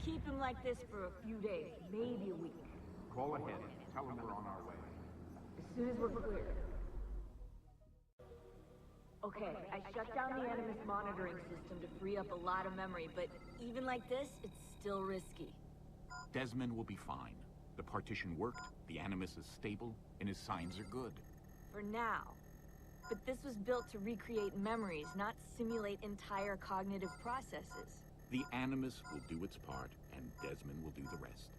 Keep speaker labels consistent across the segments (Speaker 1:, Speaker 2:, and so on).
Speaker 1: Keep him like this for a few days, maybe a week.
Speaker 2: Call ahead. Tell him we're on our way.
Speaker 1: As soon as we're clear. Okay, I shut down the Animus monitoring system to free up a lot of memory, but even like this, it's still risky.
Speaker 2: Desmond will be fine. The partition worked, the Animus is stable, and his signs are good.
Speaker 1: For now. But this was built to recreate memories, not simulate entire cognitive processes.
Speaker 2: The Animus will do its part, and Desmond will do the rest.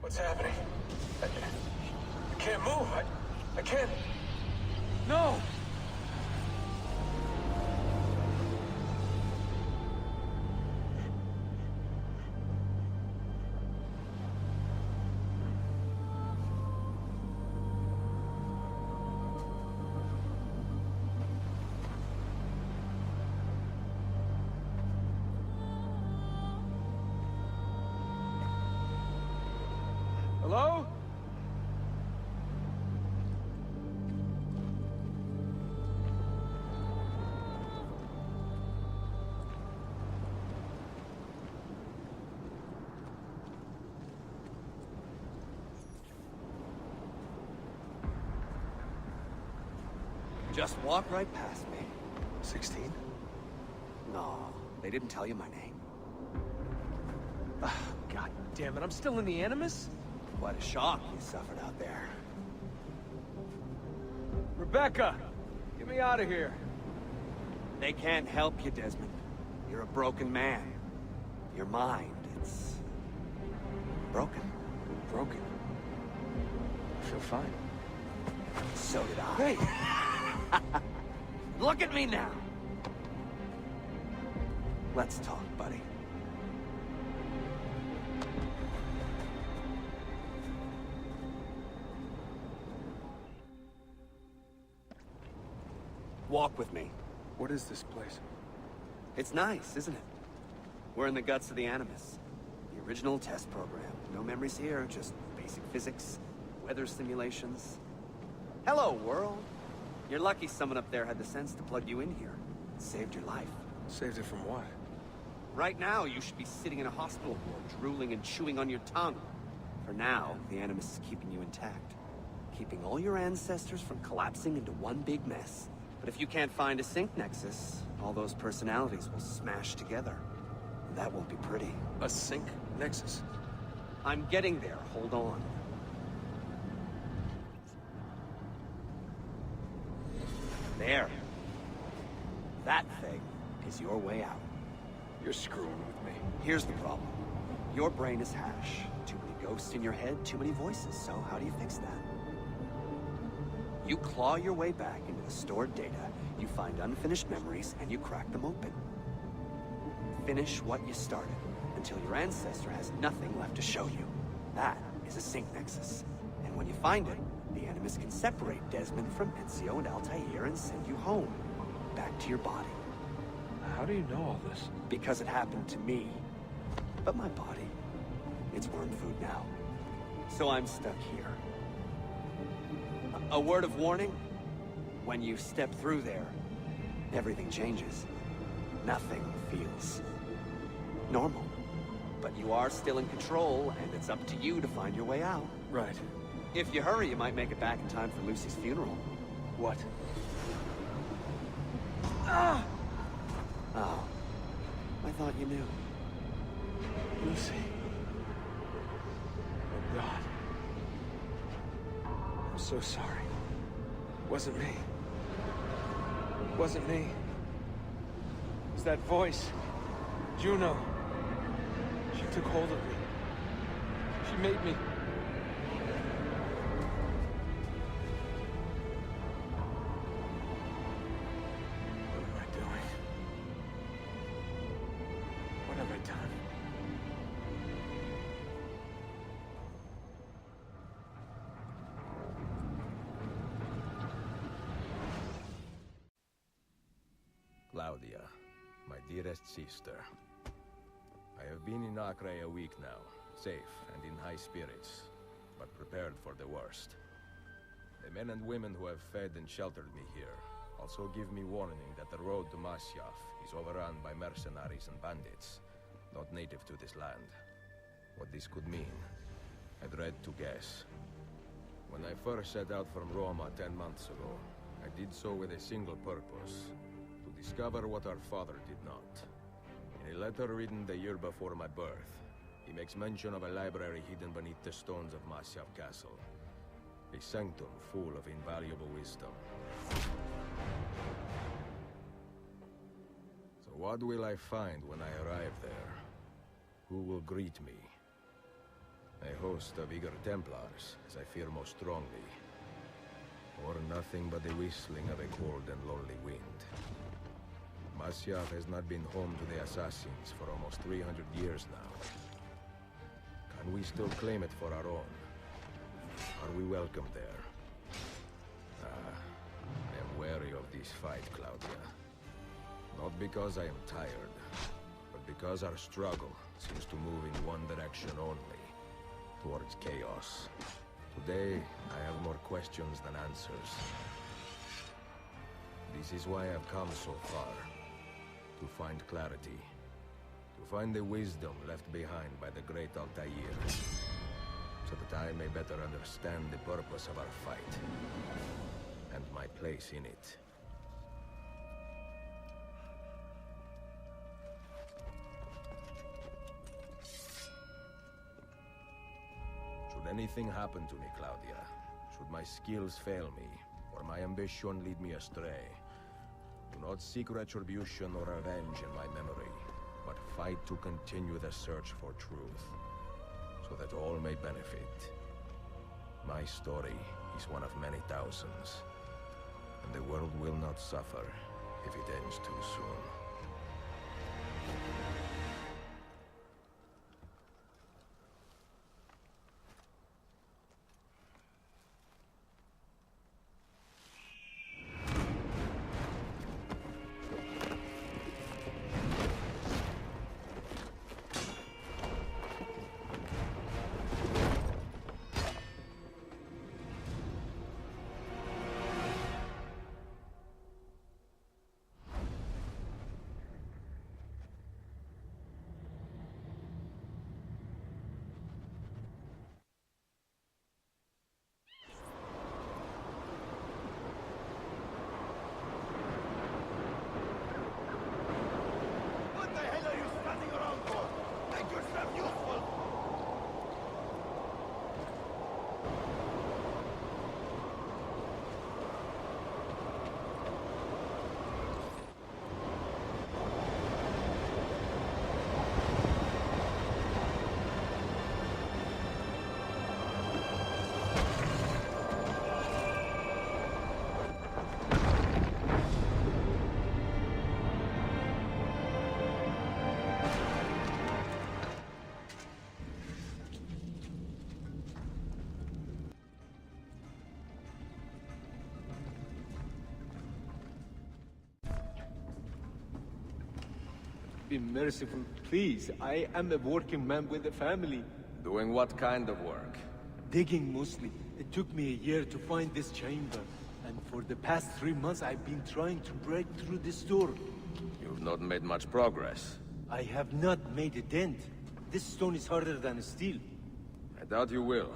Speaker 3: What's happening? I can't move. I can't... No! Hello?
Speaker 4: Just walk right past me.
Speaker 3: 16?
Speaker 4: No, they didn't tell you my name.
Speaker 3: God damn it, I'm still in the Animus?
Speaker 4: Quite a shock you suffered out there.
Speaker 3: Rebecca! Get me out of here.
Speaker 4: They can't help you, Desmond. You're a broken man. Your mind, it's... broken.
Speaker 3: Broken. I feel fine.
Speaker 4: So did I.
Speaker 3: Hey!
Speaker 4: Look at me now! Let's talk, buddy. Walk with me.
Speaker 3: What is this place?
Speaker 4: It's nice, isn't it? We're in the guts of the Animus. The original test program. No memories here, just basic physics, weather simulations. Hello, world. You're lucky someone up there had the sense to plug you in here. It saved your life.
Speaker 3: Saved it from what?
Speaker 4: Right now, you should be sitting in a hospital ward, drooling and chewing on your tongue. For now, the Animus is keeping you intact. Keeping all your ancestors from collapsing into one big mess. But if you can't find a sync nexus, all those personalities will smash together. And that won't be pretty.
Speaker 3: A sync nexus?
Speaker 4: I'm getting there, hold on. There. That thing is your way out.
Speaker 3: You're screwing with me.
Speaker 4: Here's the problem. Your brain is hash. Too many ghosts in your head, too many voices, so how do you fix that? You claw your way back into the stored data, you find unfinished memories, and you crack them open. Finish what you started, until your ancestor has nothing left to show you. That is a sync nexus. And when you find it, the Animus can separate Desmond from Ezio and Altair and send you home. Back to your body.
Speaker 3: How do you know all this?
Speaker 4: Because it happened to me. But my body, it's worm food now. So I'm stuck here. A word of warning? When you step through there, everything changes. Nothing feels normal. But you are still in control, and it's up to you to find your way out.
Speaker 3: Right.
Speaker 4: If you hurry, you might make it back in time for Lucy's funeral.
Speaker 3: What?
Speaker 4: Ah! Oh. I thought you knew.
Speaker 3: Lucy. Oh, God. I'm so sorry. Wasn't me. Wasn't me. It was that voice. Juno. She took hold of me. She made me... What am I doing? What have I done?
Speaker 5: Claudia, my dearest sister. I have been in Acre a week now, safe and in high spirits, but prepared for the worst. The men and women who have fed and sheltered me here also give me warning that the road to Masyaf is overrun by mercenaries and bandits, not native to this land. What this could mean, I dread to guess. When I first set out from Roma 10 months ago, I did so with a single purpose, to discover what our father did not. In a letter written the year before my birth, he makes mention of a library hidden beneath the stones of Masyaf Castle. A sanctum full of invaluable wisdom. So what will I find when I arrive there? Who will greet me? A host of eager Templars, as I fear most strongly. Or nothing but the whistling of a cold and lonely wind. Masyaf has not been home to the assassins for almost 300 years now. Can we still claim it for our own? Are we welcome there? I am wary of this fight, Claudia. Not because I am tired, but because our struggle seems to move in one direction only. Towards chaos. Today, I have more questions than answers. This is why I've come so far. To find clarity. To find the wisdom left behind by the great Altair. So that I may better understand the purpose of our fight. And my place in it. Should anything happen to me, Claudia, should my skills fail me, or my ambition lead me astray, do not seek retribution or revenge in my memory, but fight to continue the search for truth, so that all may benefit. My story is one of many thousands, and the world will not suffer if it ends too soon.
Speaker 3: Be merciful, please. I am a working man with a family.
Speaker 5: Doing what kind of work?
Speaker 3: Digging mostly. It took me a year to find this chamber. And for the past 3 months I've been trying to break through this door.
Speaker 5: You've not made much progress.
Speaker 3: I have not made a dent. This stone is harder than steel.
Speaker 5: I doubt you will.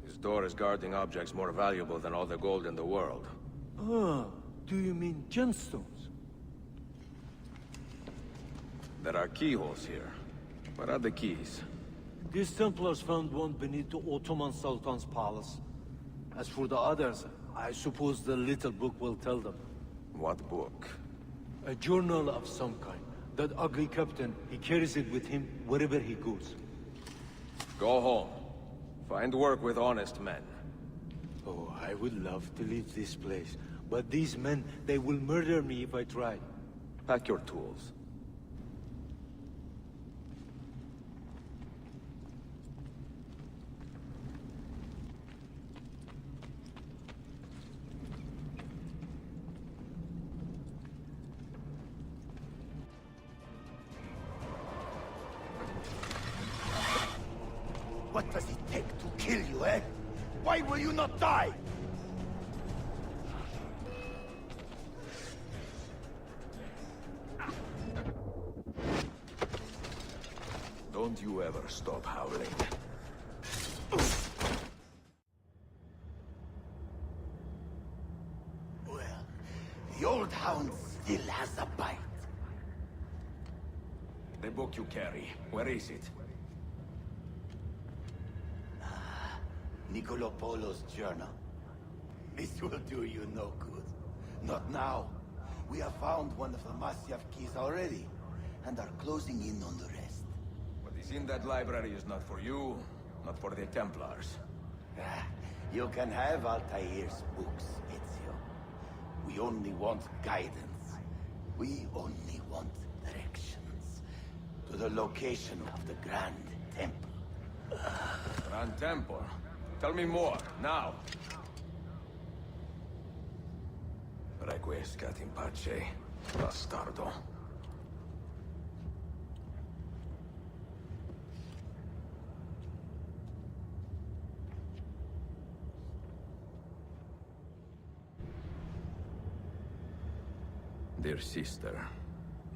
Speaker 5: This door is guarding objects more valuable than all the gold in the world.
Speaker 3: Ah, do you mean gemstones?
Speaker 5: There are keyholes here. What are the keys?
Speaker 3: These Templars found one beneath the Ottoman Sultan's palace. As for the others, I suppose the little book will tell them.
Speaker 5: What book?
Speaker 3: A journal of some kind. That ugly captain, he carries it with him wherever he goes.
Speaker 5: Go home. Find work with honest men.
Speaker 3: Oh, I would love to leave this place. But these men, they will murder me if I try.
Speaker 5: Pack your tools.
Speaker 6: will you not die?
Speaker 5: Don't you ever stop howling.
Speaker 6: Well, the old hound still has a bite.
Speaker 5: The book you carry, where is it?
Speaker 6: Niccolo Polo's journal. This will do you no good. Not now. We have found one of the Masyaf keys already, and are closing in on the rest.
Speaker 5: What is in that library is not for you, not for the Templars.
Speaker 6: You can have Altair's books, Ezio. We only want guidance. We only want directions. To the location of the Grand Temple.
Speaker 5: Grand Temple? Tell me more, now! Requiescat in pace, bastardo. Dear sister,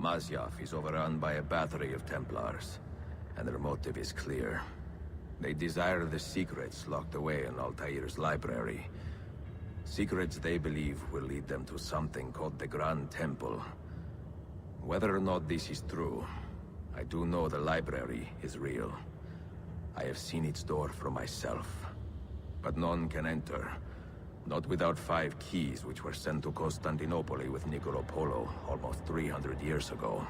Speaker 5: Masyaf is overrun by a battery of Templars, and their motive is clear. They desire the secrets locked away in Altair's library. Secrets they believe will lead them to something called the Grand Temple. Whether or not this is true, I do know the library is real. I have seen its door for myself. But none can enter. Not without 5 keys which were sent to Constantinople with Niccolo Polo almost 300 years ago.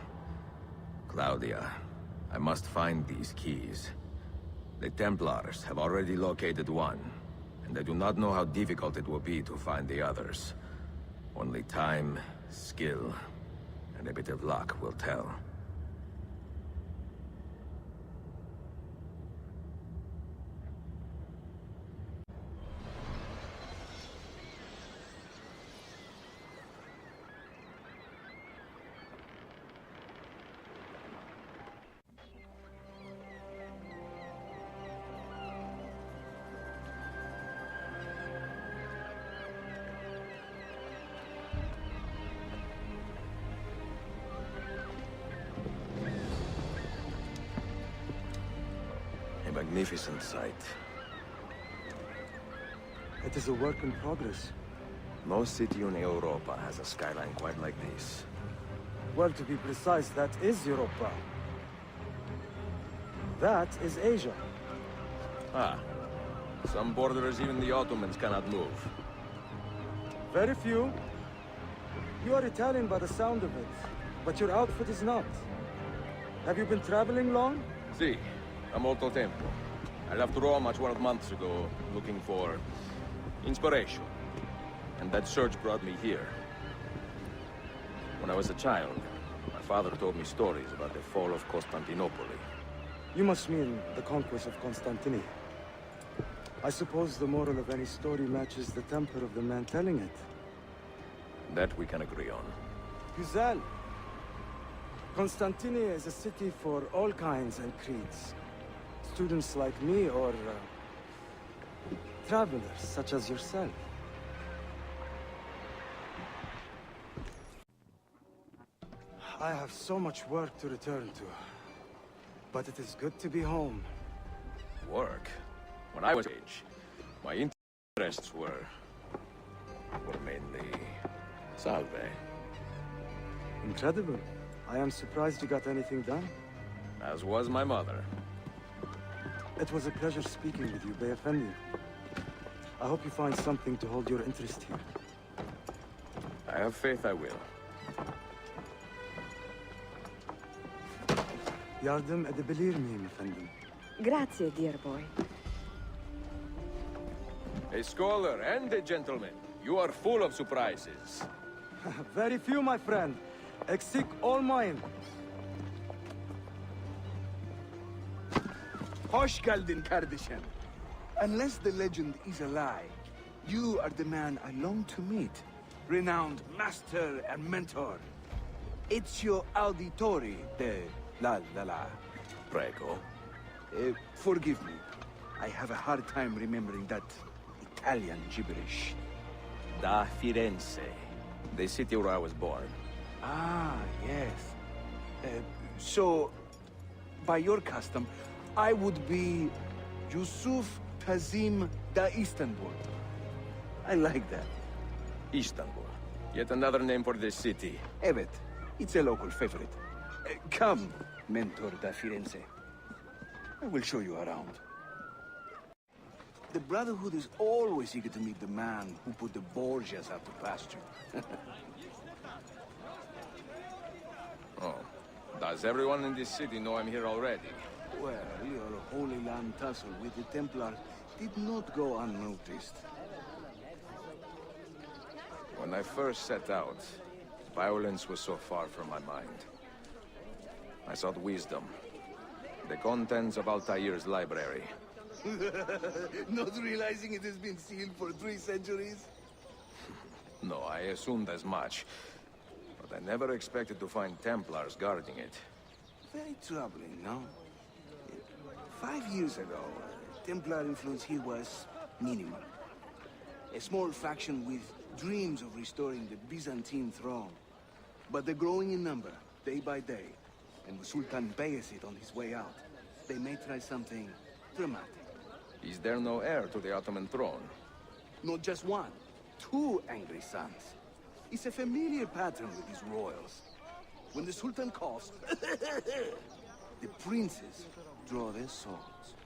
Speaker 5: Claudia, I must find these keys. The Templars have already located one, and I do not know how difficult it will be to find the others. Only time, skill, and a bit of luck will tell. Magnificent sight.
Speaker 3: It is a work in progress.
Speaker 5: No city in Europa has a skyline quite like this.
Speaker 3: Well, to be precise, that is Europa. That is Asia.
Speaker 5: Ah. Some borders even the Ottomans cannot move.
Speaker 3: Very few. You are Italian by the sound of it, but your outfit is not. Have you been traveling long?
Speaker 5: Sì, a molto tempo. I left Rome 12 months ago, looking for inspiration. And that search brought me here. When I was a child, my father told me stories about the fall of Constantinople.
Speaker 3: You must mean the conquest of Constantinople. I suppose the moral of any story matches the temper of the man telling it.
Speaker 5: That we can agree on.
Speaker 3: Güzel. Constantinople is a city for all kinds and creeds. Students like me or travelers such as yourself. I have so much work to return to, but it is good to be home.
Speaker 5: Work? When I was age, my interests were mainly salve.
Speaker 3: Incredible. I am surprised you got anything done.
Speaker 5: As was my mother.
Speaker 3: It was a pleasure speaking with you, Bey Effendi. I hope you find something to hold your interest here.
Speaker 5: I have faith I will.
Speaker 3: Yardım edebilir miyim efendim?
Speaker 7: Grazie, dear boy.
Speaker 5: A scholar and a gentleman. You are full of surprises.
Speaker 3: Very few, my friend. Eksik olmayın.
Speaker 8: Hoş geldin kardeşim. Unless the legend is a lie, you are the man I long to meet. Renowned master and mentor. Ezio Auditore de la.
Speaker 5: Prego.
Speaker 8: Forgive me. I have a hard time remembering that Italian gibberish.
Speaker 5: Da Firenze, the city where I was born.
Speaker 8: Ah, yes. So, by your custom, I would be Yusuf Kazim da Istanbul. I like that.
Speaker 5: Istanbul. Yet another name for this city.
Speaker 8: Evet, it's a local favorite. Come, Mentor da Firenze. I will show you around. The Brotherhood is always eager to meet the man who put the Borgias out to pasture.
Speaker 5: Oh. Does everyone in this city know I'm here already?
Speaker 8: Well, your Holy Land tussle with the Templars did not go unnoticed.
Speaker 5: When I first set out, violence was so far from my mind. I sought wisdom. The contents of Altair's library.
Speaker 8: Not realizing it has been sealed for 3 centuries?
Speaker 5: No, I assumed as much. But I never expected to find Templars guarding it.
Speaker 8: Very troubling, no? 5 years ago, Templar influence here was minimal. A small faction with dreams of restoring the Byzantine throne. But they're growing in number, day by day. And with Sultan Bayezid on his way out, they may try something dramatic.
Speaker 5: Is there no heir to the Ottoman throne?
Speaker 8: Not just one, 2 angry sons. It's a familiar pattern with these royals. When the Sultan coughs, the princes draw their swords.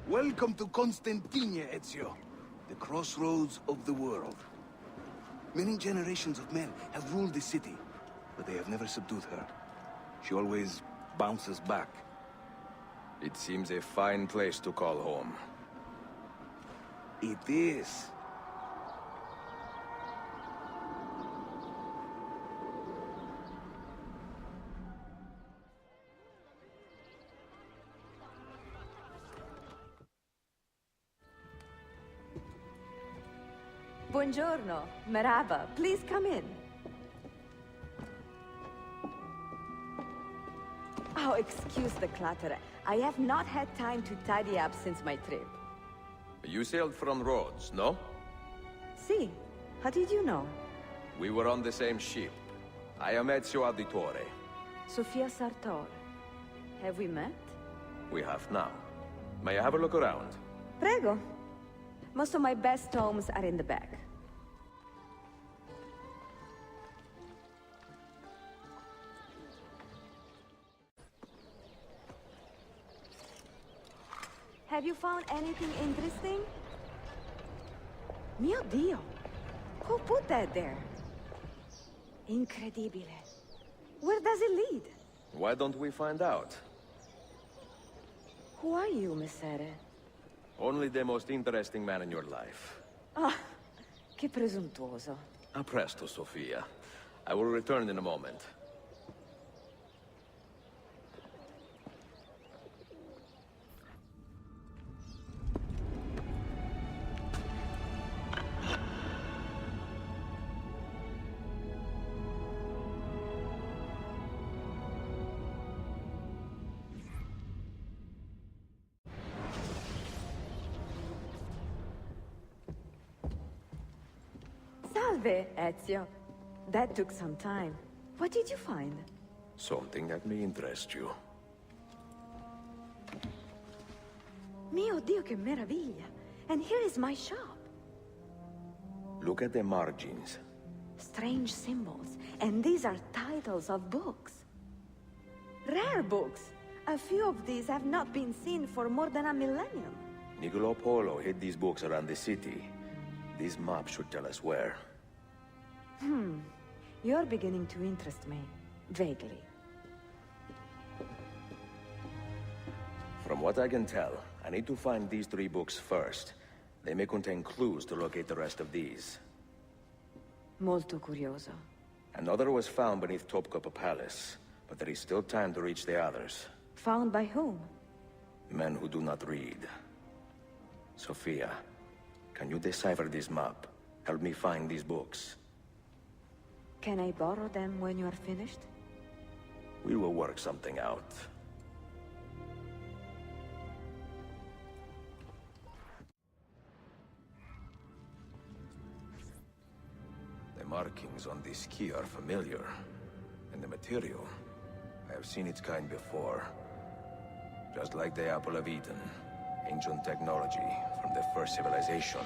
Speaker 8: Welcome to Constantine, Ezio, the crossroads of the world. Many generations of men have ruled the city, but they have never subdued her. She always bounces back.
Speaker 5: It seems a fine place to call home.
Speaker 8: It is.
Speaker 7: Buongiorno. Merhaba. Please come in. Oh, excuse the clutter. I have not had time to tidy up since my trip.
Speaker 5: You sailed from Rhodes, no?
Speaker 7: See, how did you know?
Speaker 5: We were on the same ship. I am Ezio Auditore.
Speaker 7: Sofia Sartor. Have we met?
Speaker 5: We have now. May I have a look around?
Speaker 7: Prego. Most of my best tomes are in the back. Have you found anything interesting? Mio Dio! Who put that there? Incredibile. Where does it lead?
Speaker 5: Why don't we find out?
Speaker 7: Who are you, Messere?
Speaker 5: Only the most interesting man in your life.
Speaker 7: Ah, che presuntuoso.
Speaker 5: A presto, Sofia. I will return in a moment.
Speaker 7: Salve, Ezio. That took some time. What did you find?
Speaker 5: Something that may interest you.
Speaker 7: Mio Dio, che meraviglia! And here is my shop.
Speaker 5: Look at the margins.
Speaker 7: Strange symbols. And these are titles of books. Rare books. A few of these have not been seen for more than a millennium.
Speaker 5: Niccolo Polo hid these books around the city. This map should tell us where.
Speaker 7: You're beginning to interest me. Vaguely.
Speaker 5: From what I can tell, I need to find these 3 books first. They may contain clues to locate the rest of these.
Speaker 7: Molto curioso.
Speaker 5: Another was found beneath Topkapi Palace, but there is still time to reach the others.
Speaker 7: Found by whom?
Speaker 5: Men who do not read. Sophia, can you decipher this map? Help me find these books.
Speaker 7: Can I borrow them when you are finished?
Speaker 5: We will work something out. markings on this key are familiar. And the material, I have seen its kind before. Just like the Apple of Eden, ancient technology from the first civilization.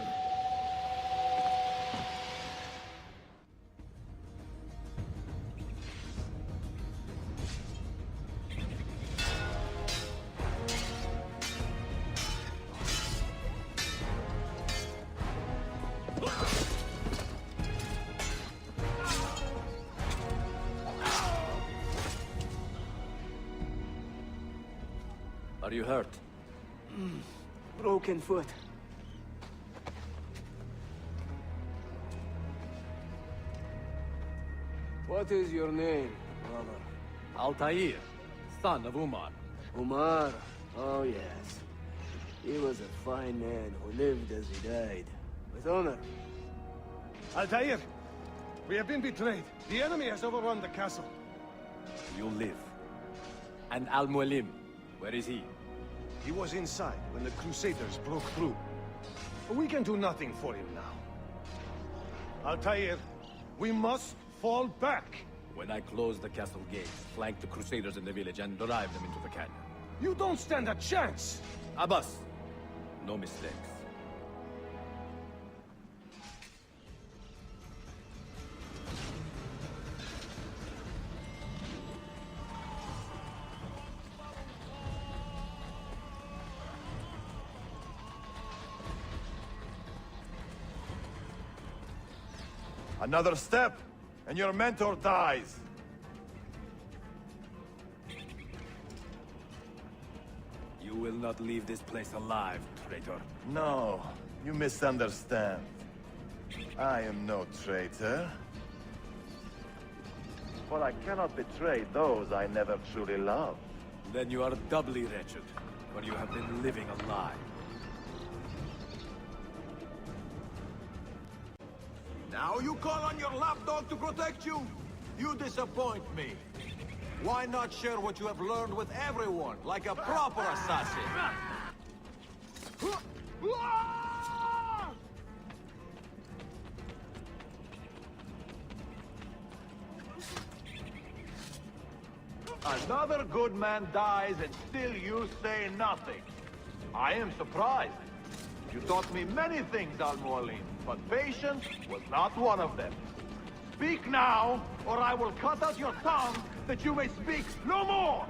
Speaker 3: Are you hurt?
Speaker 8: Broken foot. What is your name, brother?
Speaker 3: Altair, son of Umar.
Speaker 8: Umar. Oh, yes. He was a fine man who lived as he died. With honor.
Speaker 9: Altair! We have been betrayed. The enemy has overrun the castle.
Speaker 3: You live. And Al-Mualim, where is he?
Speaker 9: He was inside when the Crusaders broke through. But we can do nothing for him now. Altair, we must fall back.
Speaker 3: When I close the castle gate, flank the Crusaders in the village and drive them into the canyon.
Speaker 9: You don't stand a chance!
Speaker 3: Abbas, no mistakes.
Speaker 10: Another step, and your mentor dies.
Speaker 3: You will not leave this place alive, traitor.
Speaker 10: No, you misunderstand. I am no traitor. For I cannot betray those I never truly loved.
Speaker 3: Then you are doubly wretched, for you have been living a lie.
Speaker 11: Now you call on your lapdog to protect you? You disappoint me. Why not share what you have learned with everyone, like a proper assassin?
Speaker 10: Another good man dies and still you say nothing. I am surprised. You taught me many things, Al-Mualim, but patience was not one of them. Speak now, or I will cut out your tongue that you may speak no more!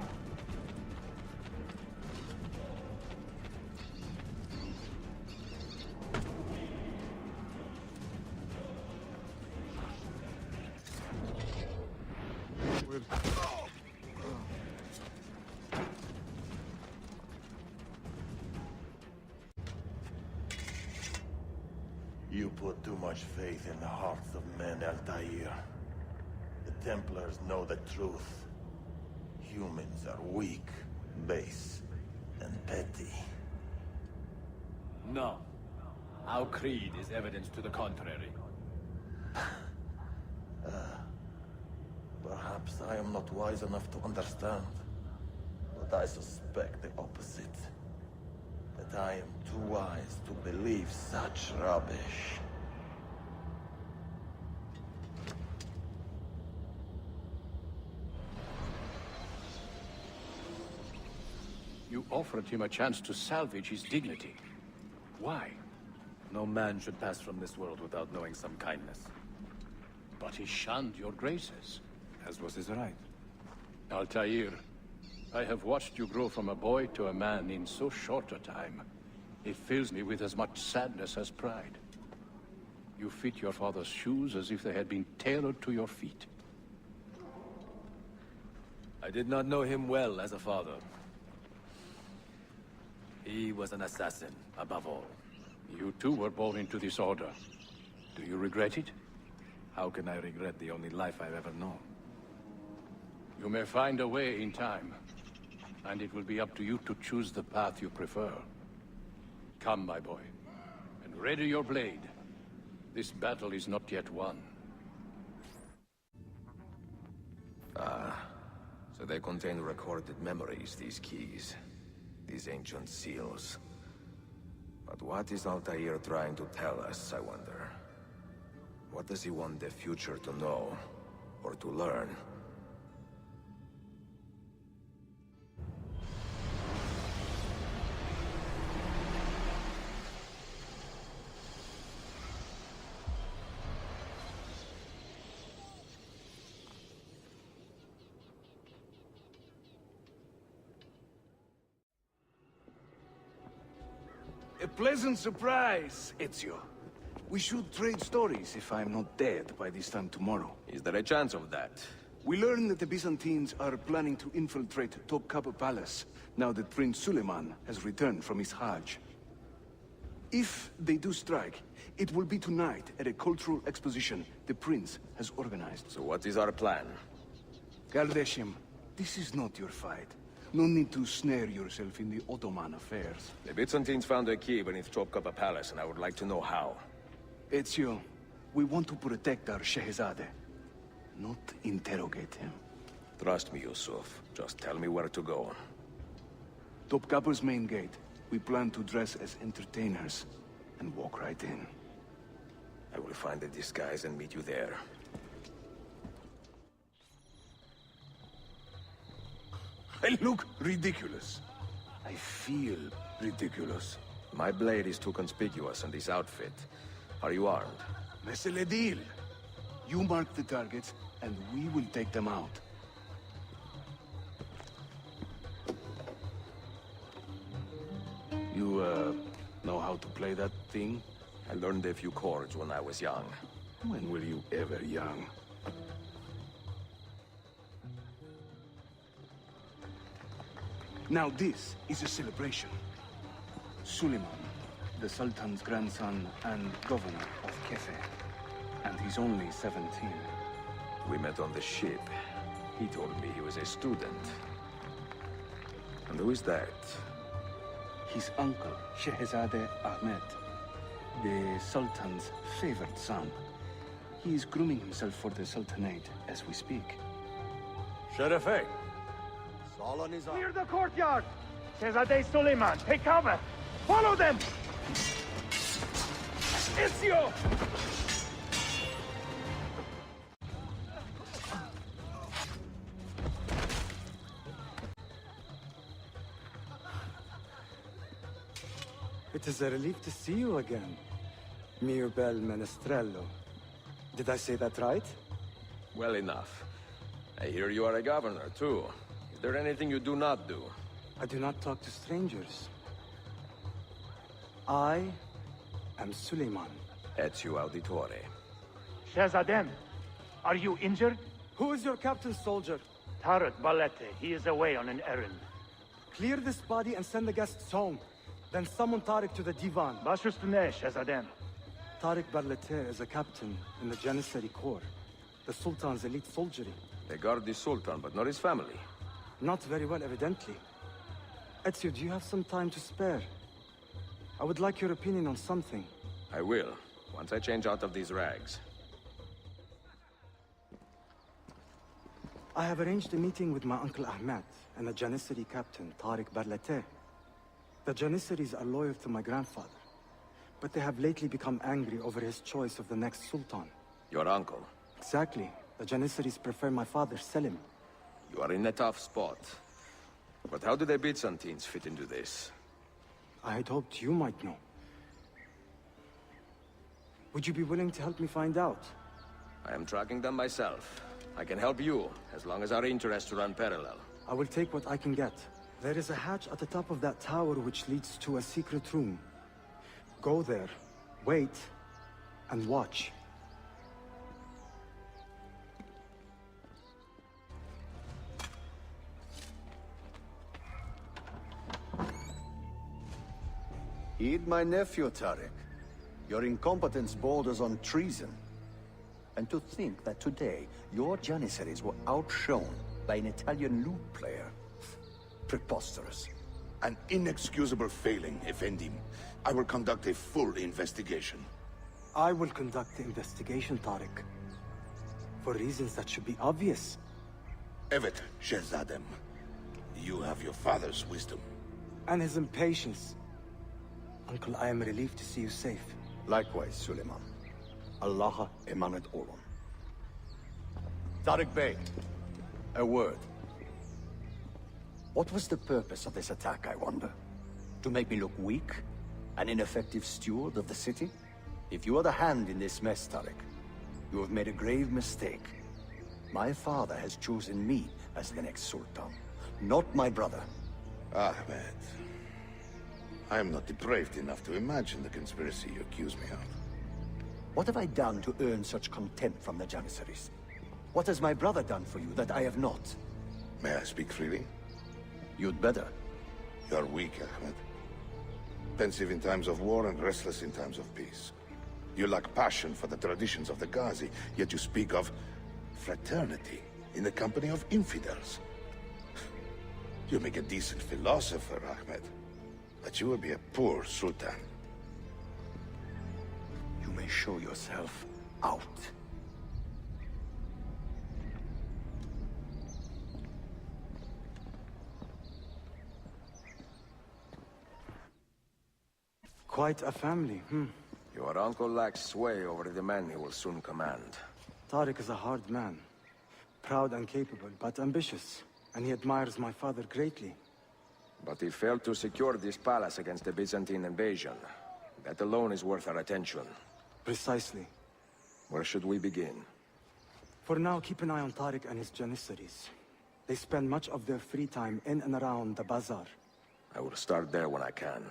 Speaker 10: You put too much faith in the hearts of men, Altair. The Templars know the truth. Humans are weak, base, and petty.
Speaker 3: No. Our creed is evidence to the contrary.
Speaker 10: Perhaps I am not wise enough to understand, but I suspect the opposite. That I am too wise to believe such rubbish.
Speaker 12: You offered him a chance to salvage his dignity. Why?
Speaker 3: No man should pass from this world without knowing some kindness.
Speaker 12: But he shunned your graces.
Speaker 3: As was his right.
Speaker 12: Altair, I have watched you grow from a boy to a man in so short a time. It fills me with as much sadness as pride. You fit your father's shoes as if they had been tailored to your feet.
Speaker 3: I did not know him well as a father. He was an assassin, above all.
Speaker 12: You too were born into this order. Do you regret it?
Speaker 3: How can I regret the only life I've ever known?
Speaker 12: You may find a way in time, and it will be up to you to choose the path you prefer. Come, my boy, and ready your blade. This battle is not yet won.
Speaker 5: So they contain recorded memories, these keys. These ancient seals. But what is Altair trying to tell us, I wonder? What does he want the future to know? Or to learn?
Speaker 8: A pleasant surprise, Ezio. We should trade stories if I'm not dead by this time tomorrow.
Speaker 5: Is there a chance of that?
Speaker 8: We learn that the Byzantines are planning to infiltrate Topkapi Palace, now that Prince Suleiman has returned from his Hajj. If they do strike, it will be tonight at a cultural exposition the Prince has organized.
Speaker 5: So what is our plan?
Speaker 8: Kardashian, this is not your fight. No need to snare yourself in the Ottoman affairs.
Speaker 5: The Byzantines found a key beneath Topkapi Palace, and I would like to know how.
Speaker 8: Ezio, we want to protect our Shehzade, not interrogate him.
Speaker 5: Trust me, Yusuf. Just tell me where to go.
Speaker 8: Topkapi's main gate. We plan to dress as entertainers and walk right in.
Speaker 5: I will find a disguise and meet you there.
Speaker 8: I look ridiculous. I feel ridiculous.
Speaker 5: My blade is too conspicuous in this outfit. Are you armed?
Speaker 8: C'est le deal. You mark the targets, and we will take them out. You, know how to play that thing?
Speaker 5: I learned a few chords when I was young.
Speaker 8: When were you ever young? Now this is a celebration. Suleiman, the Sultan's grandson and governor of Kefe, and he's only 17.
Speaker 5: We met on the ship. He told me he was a student. And who is that?
Speaker 8: His uncle, Shehzade Ahmed, the Sultan's favored son. He is grooming himself for the Sultanate as we speak.
Speaker 9: Sheriff,
Speaker 11: All on his
Speaker 13: Clear the courtyard! Shehzade Suleiman, take cover! Follow them! Ezio!
Speaker 14: It is a relief to see you again, Mio bel Menestrello. Did I say that right?
Speaker 5: Well enough. I hear you are a governor, too. Is there anything you do not do?
Speaker 14: I do not talk to strangers. I am Suleiman.
Speaker 5: Ezio Auditore.
Speaker 13: Shehzadem, are you injured?
Speaker 14: Who is your captain, soldier?
Speaker 13: Tarek Balete, he is away on an errand.
Speaker 14: Clear this body and send the guests home. Then summon Tarek to the divan.
Speaker 13: Bashustune, Shehzadem.
Speaker 14: Tarek Barlete is a captain in the Janissary Corps, the Sultan's elite soldiery.
Speaker 5: They guard the Sultan, but not his family.
Speaker 14: Not very well, evidently. Ezio, do you have some time to spare? I would like your opinion on something.
Speaker 5: I will, once I change out of these rags.
Speaker 14: I have arranged a meeting with my uncle Ahmed and the Janissary captain, Tarek Barlete. The Janissaries are loyal to my grandfather, but they have lately become angry over his choice of the next Sultan.
Speaker 5: Your uncle?
Speaker 14: Exactly. The Janissaries prefer my father, Selim.
Speaker 5: You are in a tough spot. But how do the Byzantines fit into this?
Speaker 14: I had hoped you might know. Would you be willing to help me find out?
Speaker 5: I am tracking them myself. I can help you, as long as our interests run parallel.
Speaker 14: I will take what I can get. There is a hatch at the top of that tower which leads to a secret room. Go there, wait, and watch.
Speaker 11: Heed my nephew, Tarek. Your incompetence borders on treason. And to think that today, your Janissaries were outshone by an Italian lute player. Preposterous.
Speaker 15: An inexcusable failing, Effendim. I will conduct a full investigation.
Speaker 14: I will conduct the investigation, Tarek. For reasons that should be obvious.
Speaker 15: Evet, Shehzadem. You have your father's wisdom.
Speaker 14: And his impatience. Uncle, I am relieved to see you safe.
Speaker 11: Likewise, Suleiman. Allah emanet olun. Tariq Bey, a word. What was the purpose of this attack, I wonder? To make me look weak? An ineffective steward of the city? If you are the hand in this mess, Tariq, you have made a grave mistake. My father has chosen me as the next Sultan, not my brother.
Speaker 15: Ahmed, I am not depraved enough to imagine the conspiracy you accuse me of.
Speaker 11: What have I done to earn such contempt from the Janissaries? What has my brother done for you that I have not?
Speaker 15: May I speak freely?
Speaker 11: You'd better.
Speaker 15: You are weak, Ahmed. Pensive in times of war and restless in times of peace. You lack passion for the traditions of the Ghazi, yet you speak of fraternity in the company of infidels. You make a decent philosopher, Ahmed, but you will be a poor sultan.
Speaker 11: You may show yourself out.
Speaker 14: Quite a family,
Speaker 5: Your uncle lacks sway over the men he will soon command.
Speaker 14: Tariq is a hard man. Proud and capable, but ambitious. And he admires my father greatly.
Speaker 5: But he failed to secure this palace against the Byzantine invasion. That alone is worth our attention.
Speaker 14: Precisely.
Speaker 5: Where should we begin?
Speaker 14: For now, keep an eye on Tariq and his Janissaries. They spend much of their free time in and around the bazaar.
Speaker 5: I will start there when I can.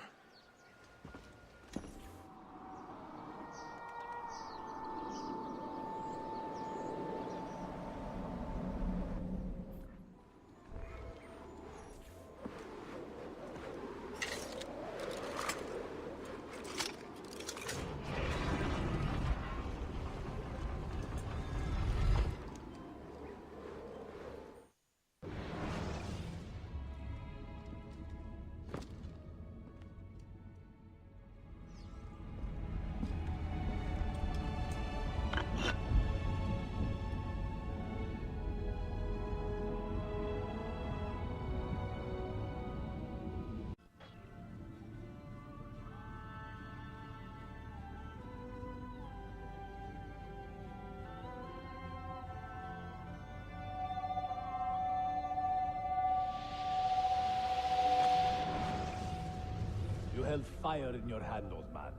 Speaker 13: You held fire in your hand, old man.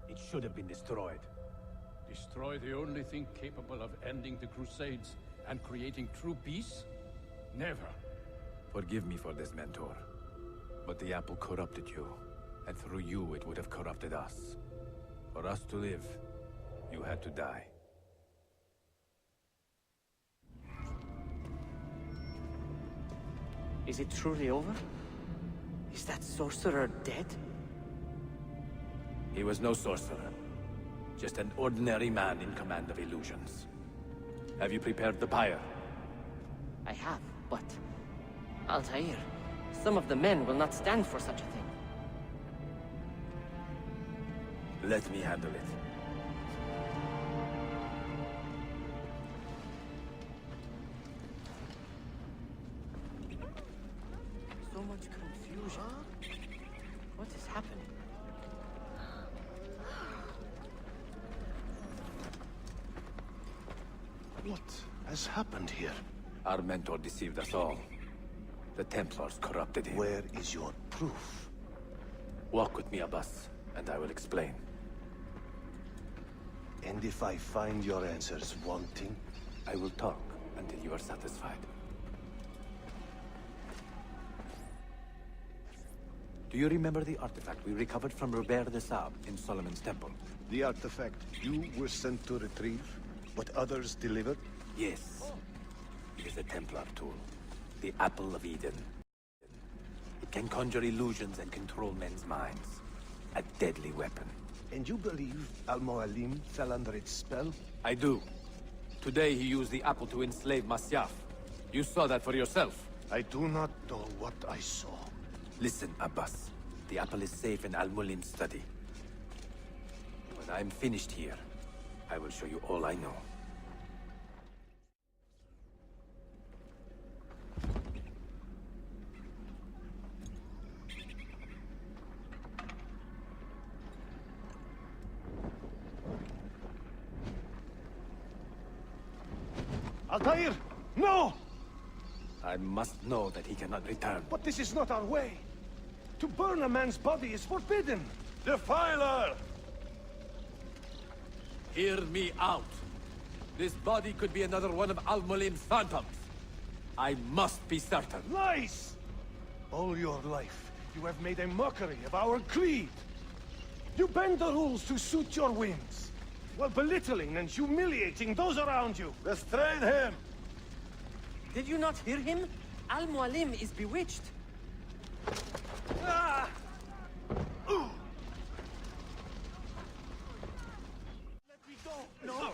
Speaker 13: It should have been destroyed.
Speaker 12: Destroy the only thing capable of ending the Crusades and creating true peace? Never.
Speaker 16: Forgive me for this, Mentor. But the apple corrupted you, and through you it would have corrupted us. For us to live, you had to die.
Speaker 17: Is it truly over? Is that sorcerer dead?
Speaker 16: He was no sorcerer. Just an ordinary man in command of illusions. Have you prepared the pyre?
Speaker 17: I have, but... Altair, some of the men will not stand for such a thing.
Speaker 16: Let me handle it.
Speaker 17: So much confusion. What is happening?
Speaker 9: What has happened here?
Speaker 16: Our mentor deceived us all. The Templars corrupted him.
Speaker 9: Where is your proof?
Speaker 16: Walk with me, Abbas, and I will explain.
Speaker 9: And if I find your answers wanting?
Speaker 16: I will talk until you are satisfied. Do you remember the artifact we recovered from Robert de Sab in Solomon's temple?
Speaker 9: The artifact you were sent to retrieve, but others delivered?
Speaker 16: Yes. It is a Templar tool. The Apple of Eden. It can conjure illusions and control men's minds. A deadly weapon.
Speaker 9: And you believe Al-Mualim fell under its spell?
Speaker 16: I do. Today he used the apple to enslave Masyaf. You saw that for yourself.
Speaker 9: I do not know what I saw.
Speaker 16: Listen, Abbas. The apple is safe in Al-Mulim's study. When I'm finished here, I will show you all I know.
Speaker 9: Altair! No!
Speaker 16: I must know that he cannot return.
Speaker 9: But this is not our way. To burn a man's body is forbidden. Defiler!
Speaker 16: Hear me out. This body could be another one of Al-Mulim's phantoms. I must be certain.
Speaker 9: Lies! All your life, you have made a mockery of our creed. You bend the rules to suit your whims, while belittling and humiliating those around you. Restrain him!
Speaker 17: Did you not hear him? Al-Mualim is bewitched.
Speaker 9: Ah! Ooh. Let me go! No!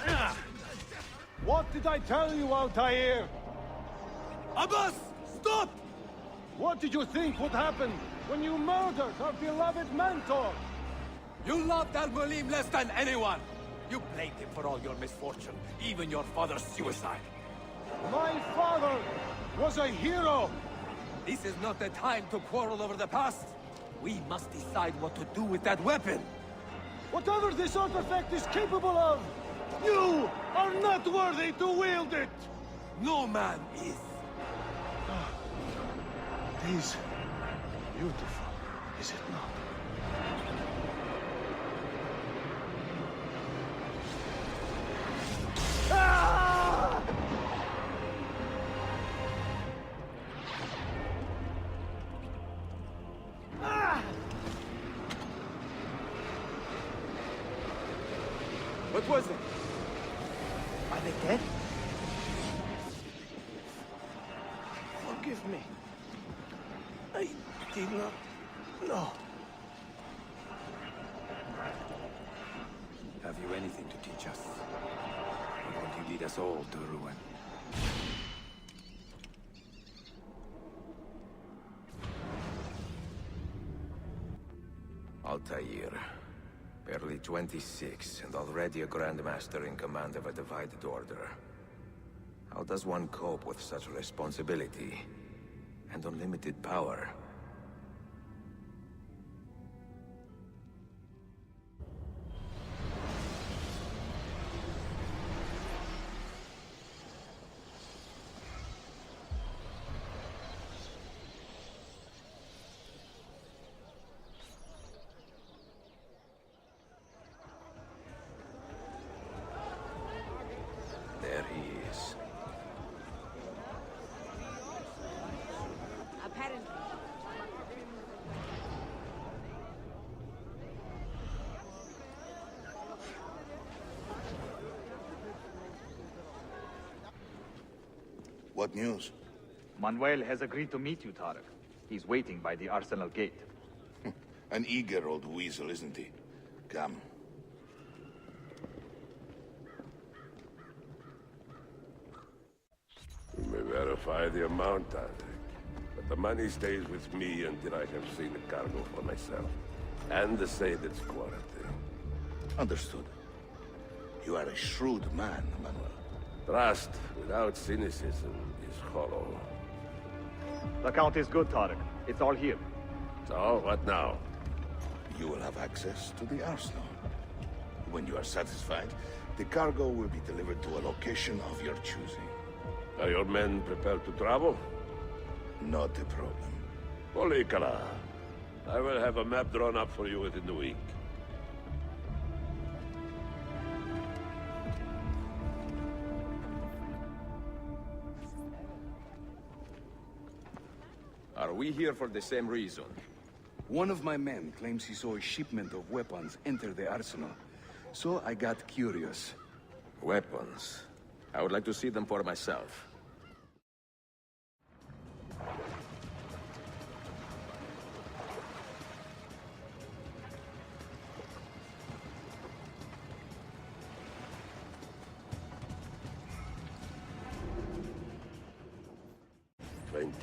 Speaker 9: Ah! What did I tell you, Altair?
Speaker 16: Abbas! Stop!
Speaker 9: What did you think would happen when you murdered our beloved mentor?
Speaker 16: You loved Al-Mulim less than anyone! You blamed him for all your misfortune, even your father's suicide.
Speaker 9: My father was a hero!
Speaker 16: This is not the time to quarrel over the past. We must decide what to do with that weapon.
Speaker 9: Whatever this artifact is capable of, you are not worthy to wield it!
Speaker 16: No man is.
Speaker 9: It is beautiful, is it not? Ah! Ah!
Speaker 16: What was it?
Speaker 17: Are they dead?
Speaker 9: Forgive me. I did not know.
Speaker 16: Have you anything to teach us? Or won't you lead us all to ruin?
Speaker 5: Altair. Barely 26, and already a Grandmaster in command of a divided order. How does one cope with such responsibility and unlimited power? There he is.
Speaker 1: Apparently.
Speaker 15: What news?
Speaker 10: Manuel has agreed to meet you, Tarek. He's waiting by the arsenal gate.
Speaker 15: An eager old weasel, isn't he? Come.
Speaker 18: You may verify the amount, Tarek. But the money stays with me until I have seen the cargo for myself. And the Said's quality.
Speaker 15: Understood. You are a shrewd man, Manuel.
Speaker 18: Trust without cynicism is hollow.
Speaker 10: The count is good, Tarek. It's all here.
Speaker 18: So, what now?
Speaker 15: You will have access to the arsenal. When you are satisfied, the cargo will be delivered to a location of your choosing.
Speaker 18: Are your men prepared to travel?
Speaker 15: Not a problem.
Speaker 18: Polikara. I will have a map drawn up for you within the week.
Speaker 5: Are we here for the same reason?
Speaker 8: One of my men claims he saw a shipment of weapons enter the arsenal. So I got curious.
Speaker 5: Weapons. I would like to see them for myself.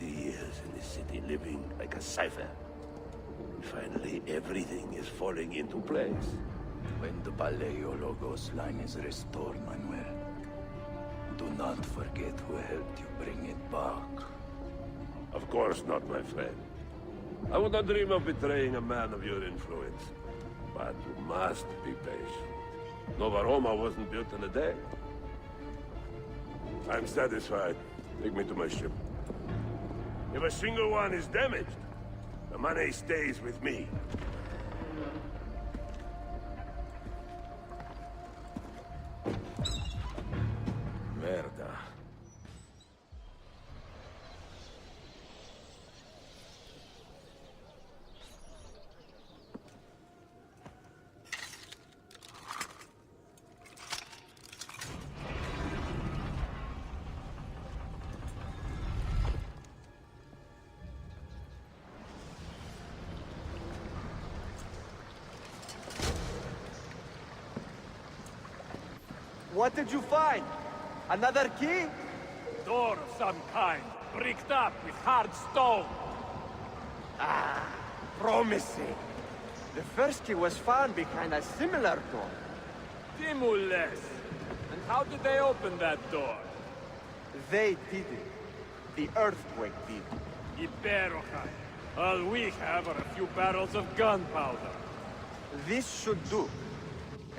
Speaker 18: Years in this city living like a cipher. And finally, everything is falling into place.
Speaker 6: When the Paleologos line is restored, Manuel, do not forget who helped you bring it back.
Speaker 18: Of course not, my friend. I would not dream of betraying a man of your influence. But you must be patient. Nova Roma wasn't built in a day. I'm satisfied. Take me to my ship. If a single one is damaged, the money stays with me. Merda.
Speaker 3: What did you find? Another key?
Speaker 9: Door of some kind, bricked up with hard stone.
Speaker 3: Ah, promising. The first key was found behind a similar door.
Speaker 9: Timules. And how did they open that door?
Speaker 3: They did it. The earthquake did.
Speaker 9: Iberohai. All we have are a few barrels of gunpowder.
Speaker 3: This should do.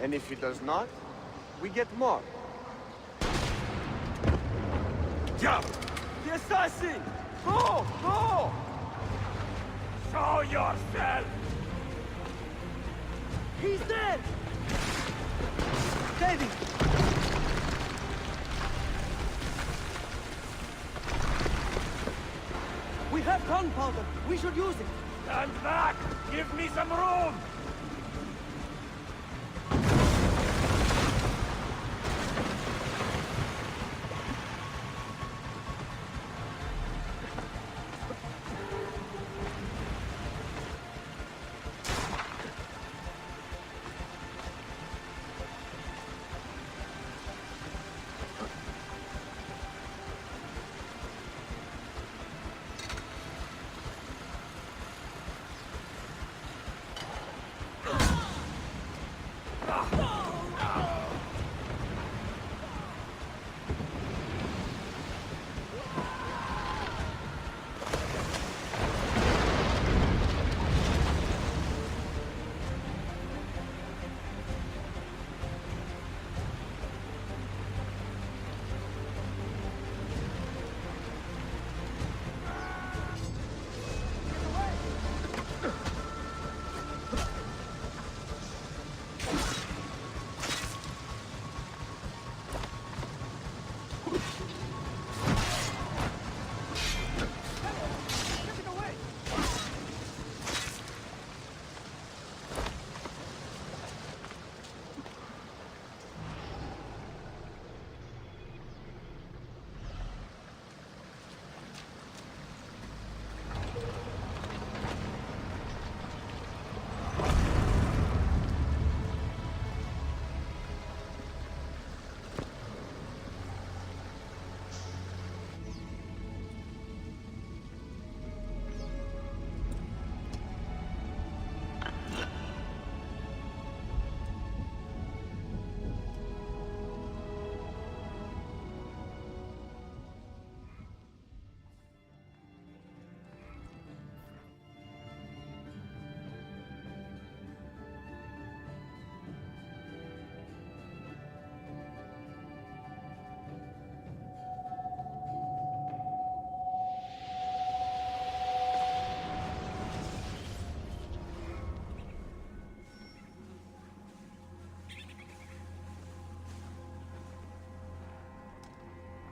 Speaker 3: And if it does not, we get more.
Speaker 9: Jump!
Speaker 3: The assassin! Go! Go!
Speaker 9: Show yourself!
Speaker 3: He's dead! Steady! We have gunpowder! We should use it!
Speaker 9: Stand back! Give me some room!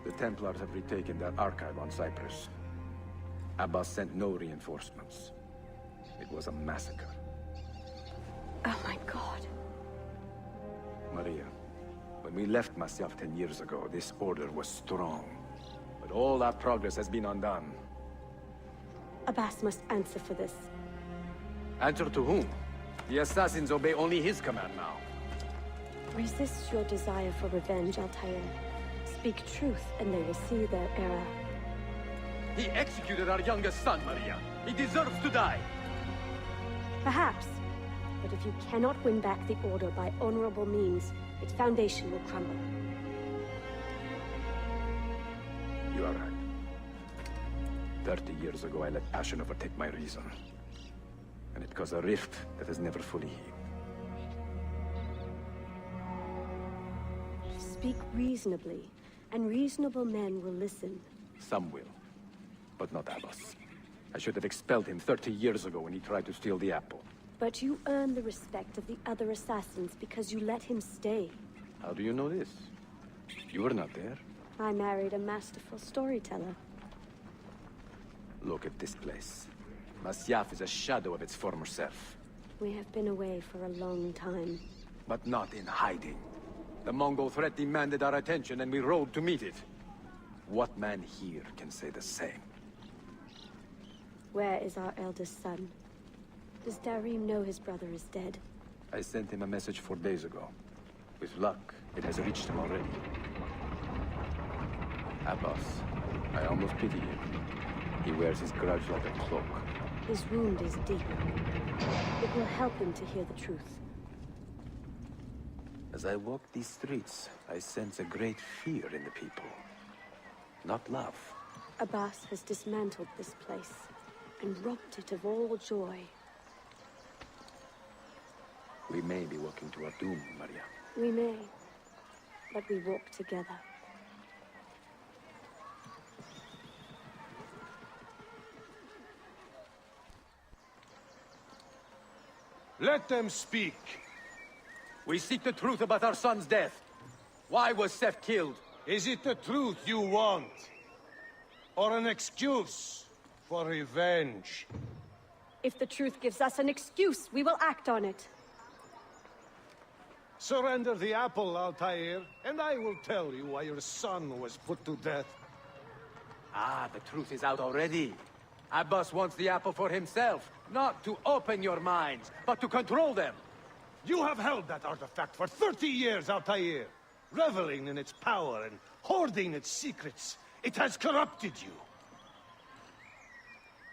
Speaker 16: The Templars have retaken their archive on Cyprus. Abbas sent no reinforcements. It was a massacre.
Speaker 7: Oh my god.
Speaker 16: Maria, when we left Masyaf 10 years ago, this order was strong. But all our progress has been undone.
Speaker 7: Abbas must answer for this.
Speaker 16: Answer to whom? The assassins obey only his command now.
Speaker 7: Resist your desire for revenge, Altair. Speak truth, and they will see their error.
Speaker 16: He executed our youngest son, Maria. He deserves to die.
Speaker 7: Perhaps. But if you cannot win back the Order by honorable means, its foundation will crumble.
Speaker 16: You are right. 30 years ago, I let passion overtake my reason. And it caused a rift that has never fully healed.
Speaker 7: Speak reasonably.
Speaker 19: And reasonable men will listen.
Speaker 16: Some will, but not Abbas. I should have expelled him 30 years ago when he tried to steal the apple.
Speaker 19: But you earn the respect of the other assassins because you let him stay.
Speaker 16: How do you know this? You were not there.
Speaker 19: I married a masterful storyteller.
Speaker 16: Look at this place. Masyaf is a shadow of its former self.
Speaker 19: We have been away for a long time.
Speaker 16: But not in hiding. The Mongol threat demanded our attention and we rode to meet it. What man here can say the same?
Speaker 19: Where is our eldest son? Does Darim know his brother is dead?
Speaker 16: I sent him a message 4 days ago. With luck, it has reached him already. Abbas, I almost pity him. He wears his grudge like a cloak.
Speaker 19: His wound is deep. It will help him to hear the truth.
Speaker 16: As I walk these streets, I sense a great fear in the people. Not love.
Speaker 19: Abbas has dismantled this place and robbed it of all joy.
Speaker 16: We may be walking to our doom, Maria.
Speaker 19: We may, but we walk together.
Speaker 9: Let them speak.
Speaker 16: We seek the truth about our son's death. Why was Seth killed?
Speaker 9: Is it the truth you want? Or an excuse for revenge?
Speaker 19: If the truth gives us an excuse, we will act on it.
Speaker 9: Surrender the apple, Altair, and I will tell you why your son was put to death.
Speaker 16: Ah, the truth is out already. Abbas wants the apple for himself, not to open your minds, but to control them.
Speaker 9: You have held that artifact for 30 years, Altair, reveling in its power and hoarding its secrets. It has corrupted you.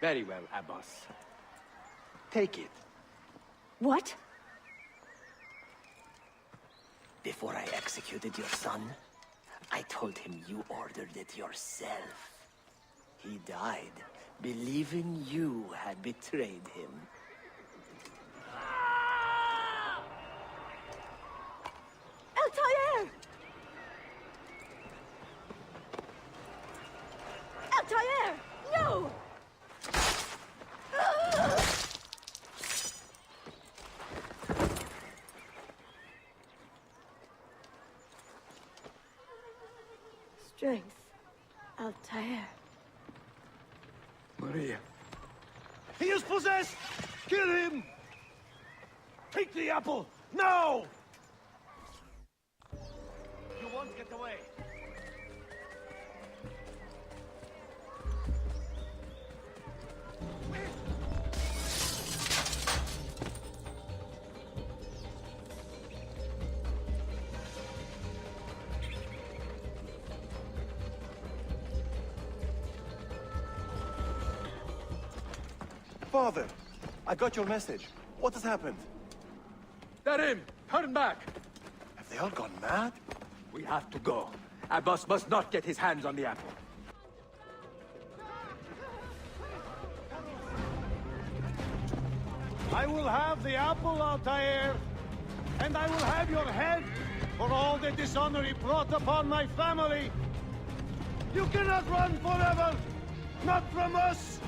Speaker 16: Very well, Abbas. Take it.
Speaker 19: What?
Speaker 17: Before I executed your son, I told him you ordered it yourself. He died, believing you had betrayed him.
Speaker 19: Altair! Altair! No! Strength. Altair.
Speaker 16: Maria.
Speaker 9: He is possessed! Kill him! Take the apple, now! You won't get away.
Speaker 20: Father, I got your message. What has happened?
Speaker 16: Darim, turn back!
Speaker 20: Have they all gone mad?
Speaker 16: We have to go. Abbas must not get his hands on the apple.
Speaker 9: I will have the apple, Altair, and I will have your head for all the dishonor he brought upon my family. You cannot run forever, not from us,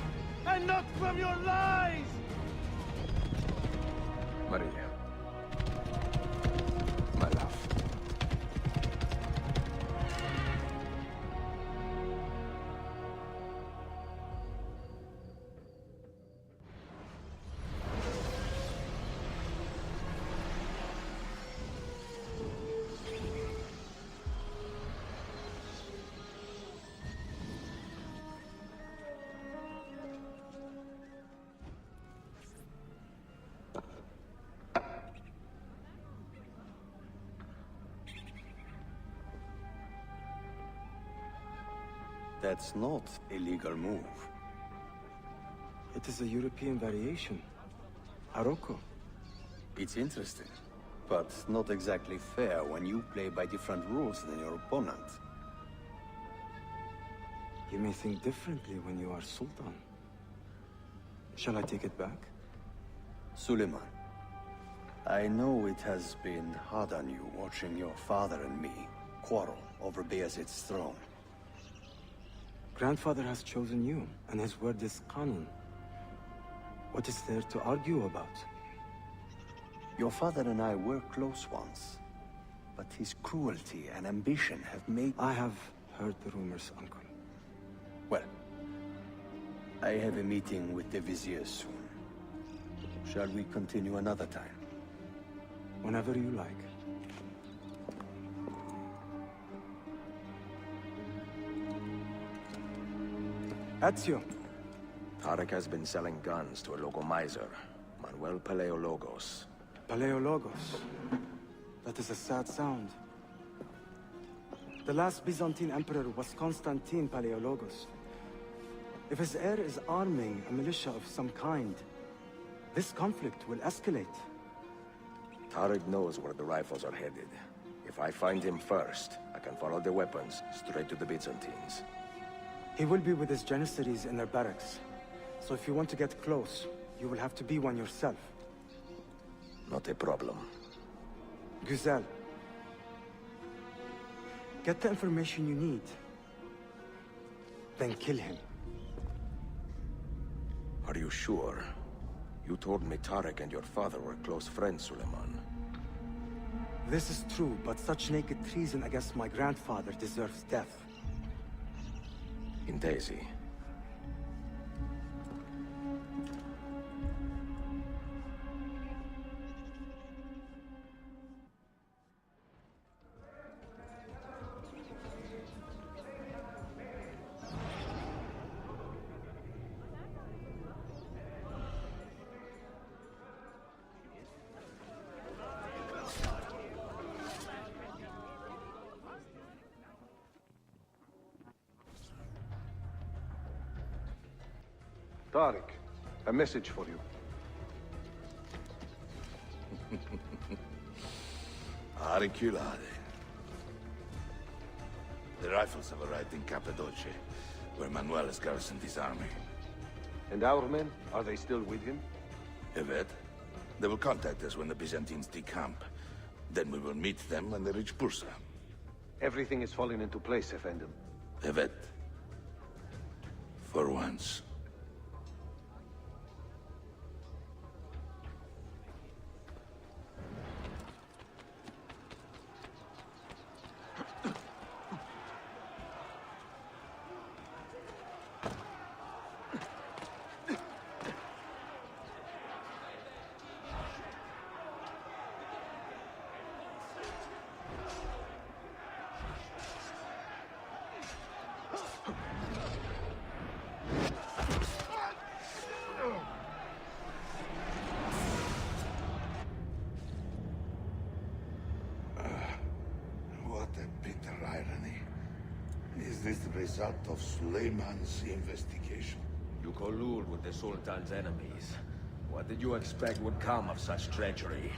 Speaker 9: and not from your lies!
Speaker 16: Maria. My love.
Speaker 11: That's not a legal move.
Speaker 14: It is a European variation. Aroko.
Speaker 11: It's interesting, but not exactly fair when you play by different rules than your opponent.
Speaker 14: You may think differently when you are Sultan. Shall I take it back?
Speaker 11: Suleiman, I know it has been hard on you watching your father and me quarrel. over Bayezid's throne.
Speaker 14: Grandfather has chosen you, and his word is canon. What is there to argue about?
Speaker 11: Your father and I were close once, but his cruelty and ambition have made...
Speaker 14: I have heard the rumors, Uncle.
Speaker 11: Well, I have a meeting with the Vizier soon. Shall we continue another time?
Speaker 14: Whenever you like. Ezio.
Speaker 5: Tarek has been selling guns to a local miser, Manuel Paleologos.
Speaker 14: Paleologos. That is a sad sound. The last Byzantine emperor was Constantine Paleologos. If his heir is arming a militia of some kind, this conflict will escalate.
Speaker 5: Tarek knows where the rifles are headed. If I find him first, I can follow the weapons straight to the Byzantines.
Speaker 14: He will be with his Janissaries in their barracks. So if you want to get close, you will have to be one yourself.
Speaker 5: Not a problem.
Speaker 14: Güzel. Get the information you need. Then kill him.
Speaker 5: Are you sure? You told me Tarek and your father were close friends, Suleiman.
Speaker 14: This is true, but such naked treason against my grandfather deserves death.
Speaker 5: In Daisy.
Speaker 9: Tarek, a message for you.
Speaker 15: Auriculade. The rifles have arrived in Cappadocia, where Manuel has garrisoned his army.
Speaker 9: And our men, are they still with him?
Speaker 15: Evet. They will contact us when the Byzantines decamp. Then we will meet them when they reach Bursa.
Speaker 9: Everything is falling into place, Effendim.
Speaker 15: Evet. For once. Is this the result of Suleiman's investigation?
Speaker 5: You collude with the Sultan's enemies. What did you expect would come of such treachery?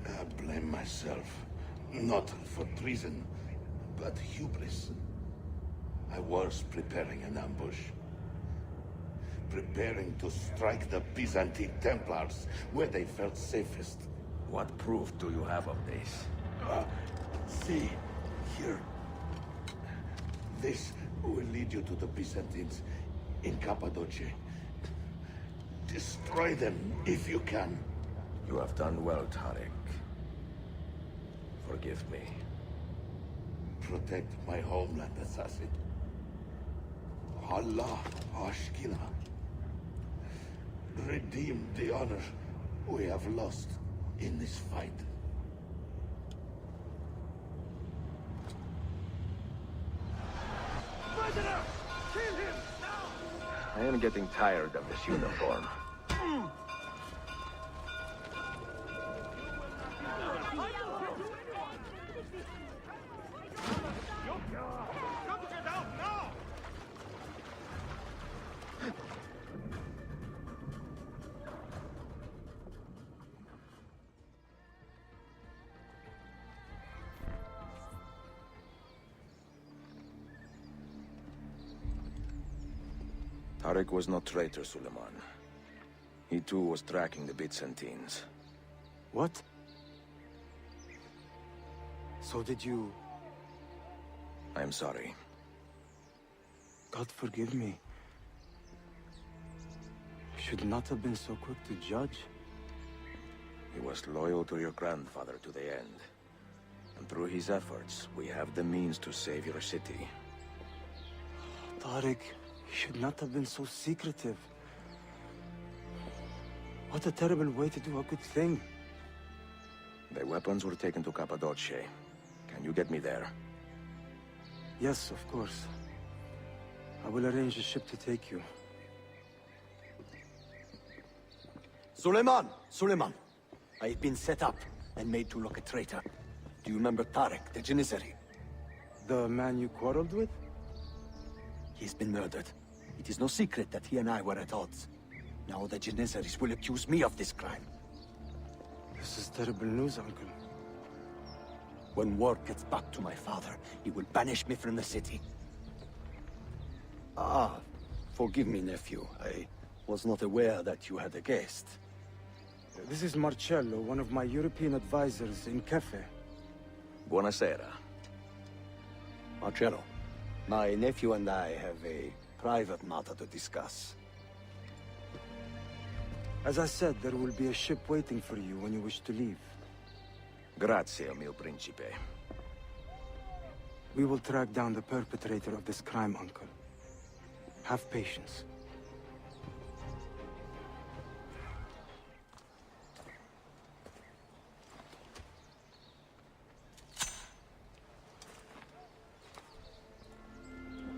Speaker 15: I blame myself. Not for treason, but hubris. I was preparing an ambush. Preparing to strike the Byzantine Templars where they felt safest.
Speaker 5: What proof do you have of this?
Speaker 15: See, here. This will lead you to the Byzantines in Cappadocia. Destroy them if you can.
Speaker 5: You have done well, Tarek. Forgive me.
Speaker 15: Protect my homeland, assassin. Allah Ashkina. Redeem the honor we have lost in this fight.
Speaker 5: I am getting tired of this uniform. Tarek was no traitor, Suleiman. He too was tracking the Byzantines.
Speaker 14: What? So did you...
Speaker 5: I am sorry.
Speaker 14: God forgive me. Should not have been so quick to judge.
Speaker 5: He was loyal to your grandfather to the end. And through his efforts, we have the means to save your city.
Speaker 14: Tariq, you should not have been so secretive. What a terrible way to do a good thing.
Speaker 5: The weapons were taken to Cappadocia. Can you get me there?
Speaker 14: Yes, of course. I will arrange a ship to take you.
Speaker 4: Suleiman! Suleiman! I have been set up and made to look a traitor. Do you remember Tariq, the Janissary?
Speaker 14: The man you quarreled with?
Speaker 4: He's been murdered. It is no secret that he and I were at odds. Now the Janissaries will accuse me of this crime.
Speaker 14: This is terrible news, Uncle.
Speaker 4: When word gets back to my father, he will banish me from the city. Ah, forgive me, nephew. I was not aware that you had a guest.
Speaker 14: This is Marcello, one of my European advisors in Cafe.
Speaker 5: Buonasera.
Speaker 4: Marcello, my nephew and I have a private matter to discuss.
Speaker 14: As I said, there will be a ship waiting for you when you wish to leave.
Speaker 5: Grazie, mio principe.
Speaker 14: We will track down the perpetrator of this crime, Uncle. Have patience.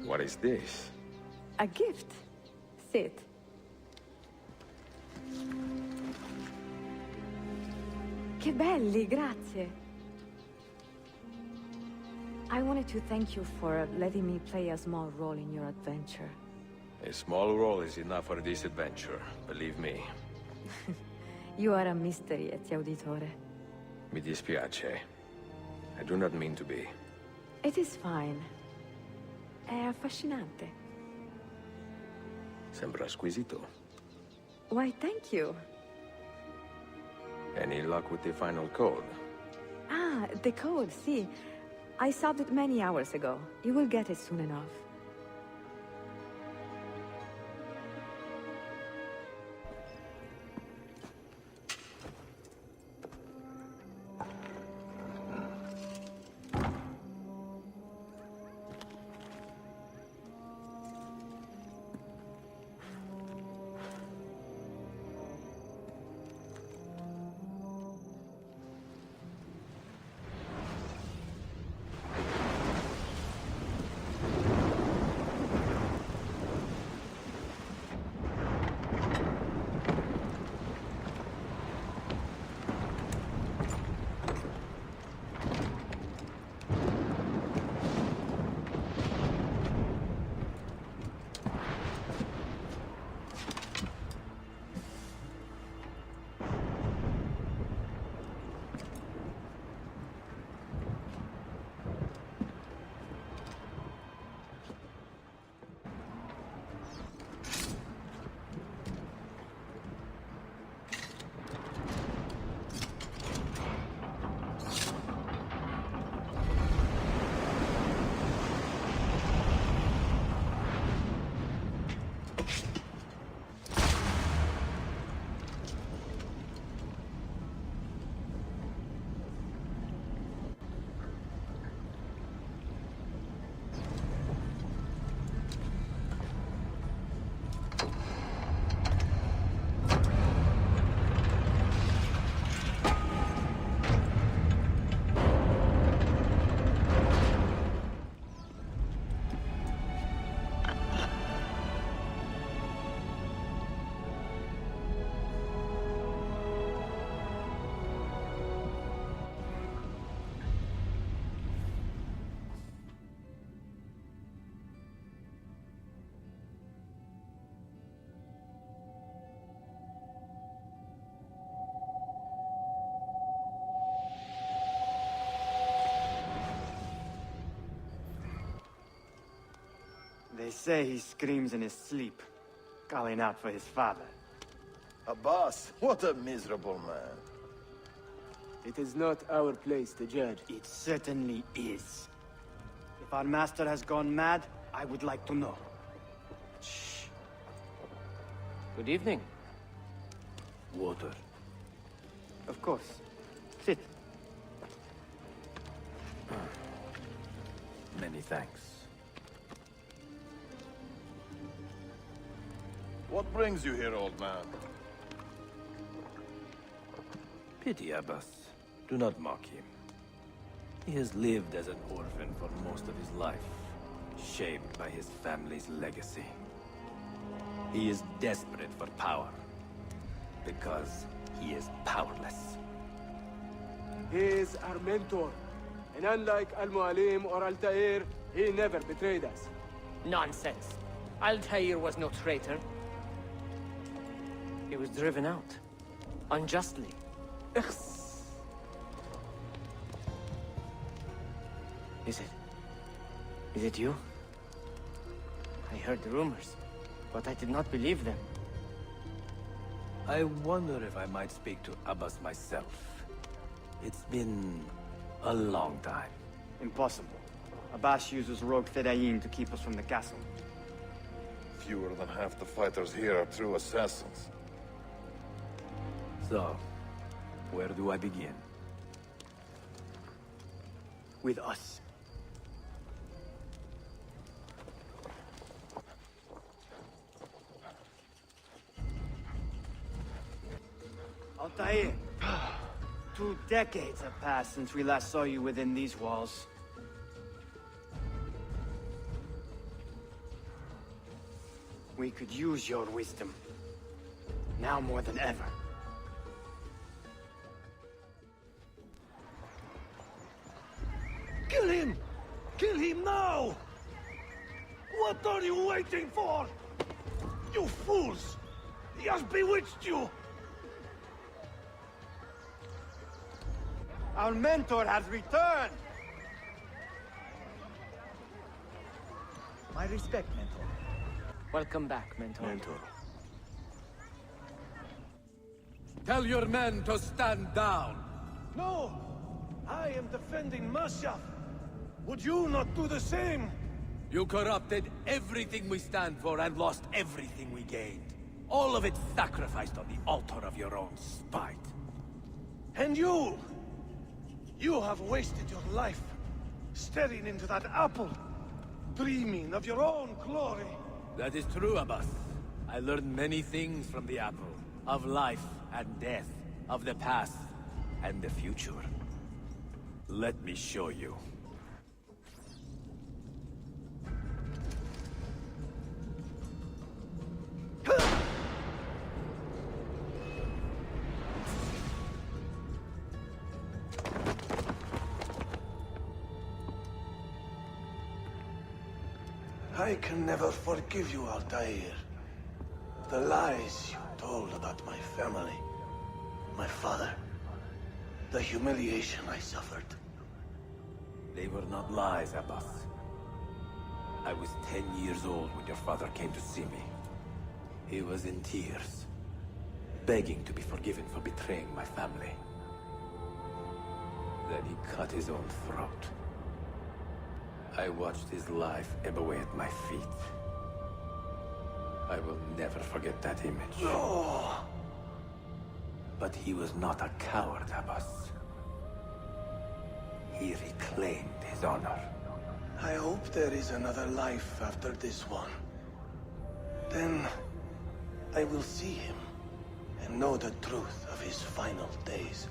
Speaker 5: What is this?
Speaker 7: A gift. Sit. Che belli, grazie. I wanted to thank you for letting me play a small role in your adventure.
Speaker 5: A small role is enough for this adventure, believe me.
Speaker 7: You are a mystery, Ezio Auditore.
Speaker 5: Mi dispiace. I do not mean to be.
Speaker 7: It is fine. È affascinante.
Speaker 5: Sembra squisito.
Speaker 7: Why, thank you.
Speaker 5: Any luck with the final code?
Speaker 7: Ah, the code, see. I solved it many hours ago. You will get it soon enough.
Speaker 21: They say he screams in his sleep, calling out for his father.
Speaker 6: Abbas, what a miserable man.
Speaker 21: It is not our place to judge. It certainly is. If our master has gone mad, I would like to know.
Speaker 17: Good evening. Water.
Speaker 21: Of course. Sit.
Speaker 17: Many thanks.
Speaker 18: What brings you here, old man?
Speaker 16: Pity Abbas. Do not mock him. He has lived as an orphan for most of his life, shaped by his family's legacy. He is desperate for power, because he is powerless.
Speaker 2: He is our mentor, and unlike Al-Mualim or Altair, he never betrayed us.
Speaker 17: Nonsense. Altair was no traitor. He was driven out. Unjustly. Is it you? I heard the rumors, but I did not believe them.
Speaker 16: I wonder if I might speak to Abbas myself. It's been a long time.
Speaker 21: Impossible. Abbas uses rogue Fedayeen to keep us from the castle.
Speaker 15: Fewer than half the fighters here are true assassins.
Speaker 16: So, where do I begin?
Speaker 21: With us. Altair! 2 decades have passed since we last saw you within these walls. We could use your wisdom. Now more than ever.
Speaker 9: Kill him! Kill him now! What are you waiting for? You fools! He has bewitched you!
Speaker 21: Our mentor has returned!
Speaker 17: My respect, Mentor. Welcome back, Mentor.
Speaker 12: Tell your men to stand down!
Speaker 9: No! I am defending Mashaf! Would you not do the same?
Speaker 12: You corrupted everything we stand for and lost everything we gained. All of it sacrificed on the altar of your own spite.
Speaker 9: And you! You have wasted your life, staring into that apple, dreaming of your own glory.
Speaker 12: That is true, Abbas. I learned many things from the apple. Of life and death, of the past and the future. Let me show you.
Speaker 9: I can never forgive you, Altair. The lies you told about my family, my father, the humiliation I suffered.
Speaker 16: They were not lies, Abbas. I was 10 years old when your father came to see me. He was in tears, begging to be forgiven for betraying my family. Then he cut his own throat. I watched his life ebb away at my feet. I will never forget that image.
Speaker 9: No!
Speaker 16: But he was not a coward, Abbas. He reclaimed his honor.
Speaker 9: I hope there is another life after this one. Then I will see him and know the truth of his final days.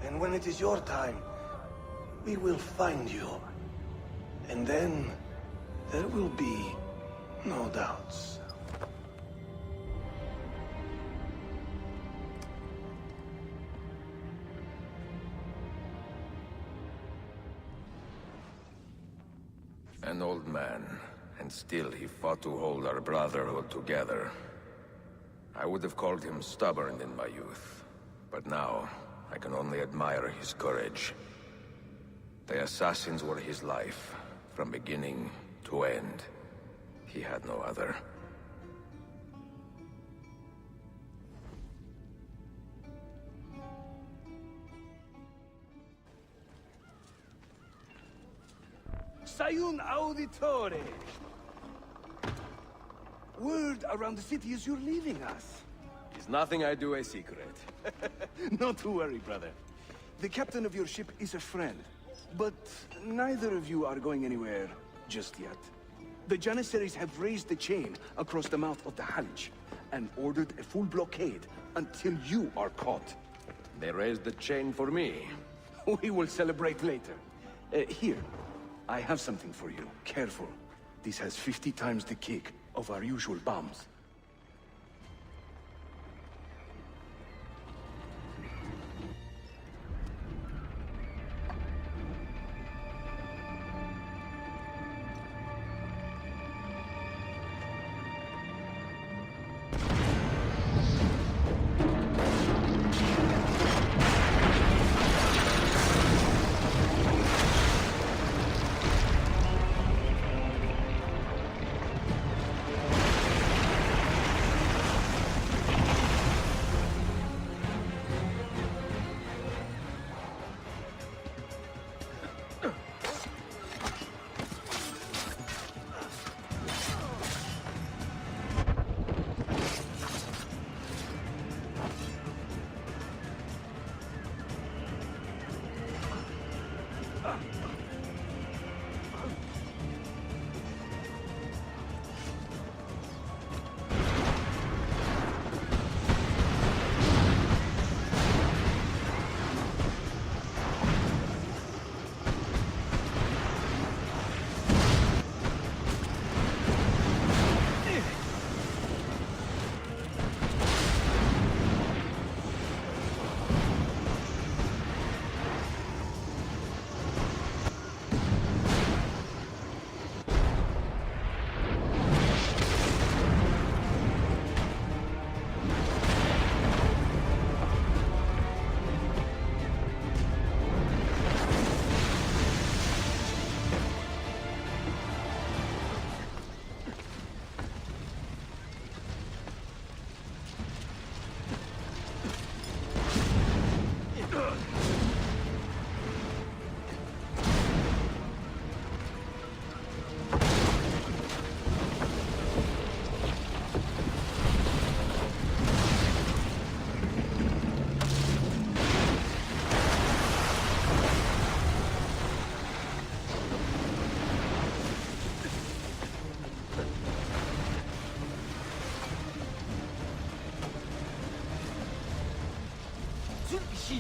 Speaker 9: And when it is your time, we will find you. And then there will be no doubts.
Speaker 5: An old man, and still he fought to hold our brotherhood together. I would have called him stubborn in my youth, but now I can only admire his courage. The assassins were his life, from beginning to end. He had no other.
Speaker 8: Sayun Auditore. Word around the city is you're leaving us.
Speaker 5: Is nothing I do a secret.
Speaker 8: Not to worry, brother. The captain of your ship is a friend, but neither of you are going anywhere just yet. The Janissaries have raised the chain across the mouth of the Halij and ordered a full blockade until you are caught.
Speaker 5: They raised the chain for me.
Speaker 8: We will celebrate later. Here, I have something for you. Careful. This has 50 times the kick of our usual bombs.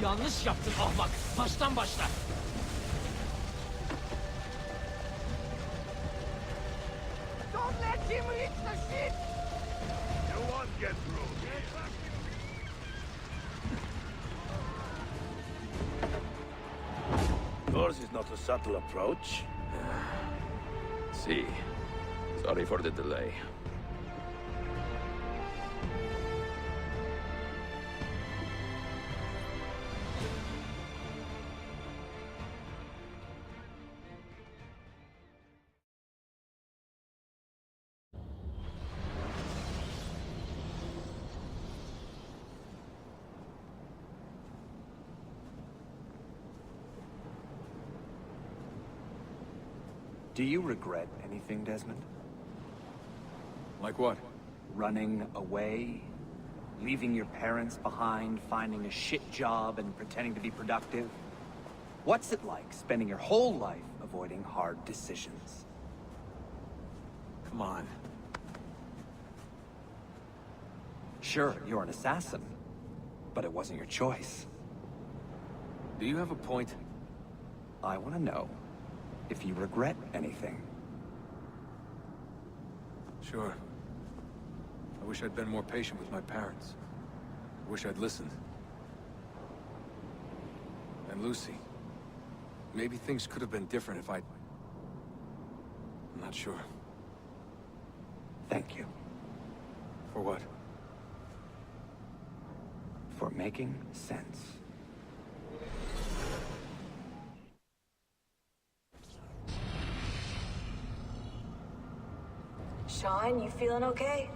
Speaker 3: Yanlış yaptın ahmak. Baştan başla.
Speaker 9: Don't let him reach the ship!
Speaker 15: You won't get through.
Speaker 11: Yours is not a subtle approach.
Speaker 5: See. Sorry for the delay.
Speaker 4: Do you regret anything, Desmond?
Speaker 3: Like what?
Speaker 4: Running away? Leaving your parents behind, finding a shit job, and pretending to be productive? What's it like spending your whole life avoiding hard decisions?
Speaker 3: Come on.
Speaker 4: Sure, you're an assassin, but it wasn't your choice.
Speaker 3: Do you have a point?
Speaker 4: I want to know if you regret anything.
Speaker 3: Sure. I wish I'd been more patient with my parents. I wish I'd listened. And Lucy. Maybe things could have been different if I'd... I'm not sure.
Speaker 4: Thank you.
Speaker 3: For what?
Speaker 4: For making sense.
Speaker 1: Sean, you feeling okay?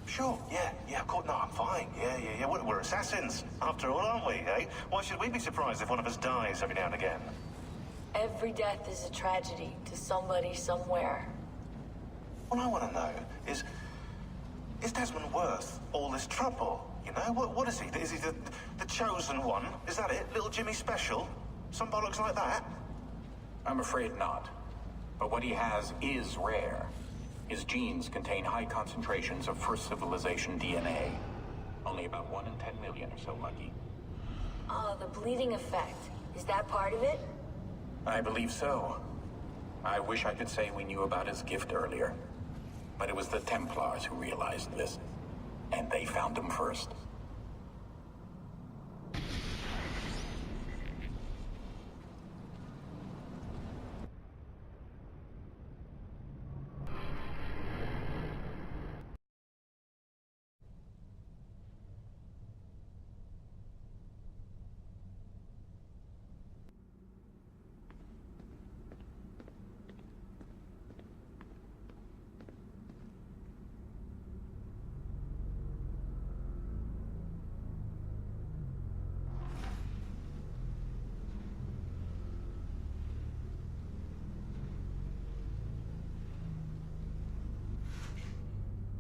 Speaker 13: Sure, yeah, of course, no, I'm fine. Yeah. We're assassins, after all, aren't we, eh? Why should we be surprised if one of us dies every now and again?
Speaker 1: Every death is a tragedy to somebody somewhere.
Speaker 13: What I want to know is Desmond worth all this trouble? You know, what is he? Is he the chosen one? Is that it? Little Jimmy Special? Some bollocks like that?
Speaker 10: I'm afraid not. But what he has is rare. His genes contain high concentrations of first civilization DNA. Only about 1 in 10 million are so lucky.
Speaker 1: Oh, the bleeding effect. Is that part of it?
Speaker 10: I believe so. I wish I could say we knew about his gift earlier. But it was the Templars who realized this. And they found him first.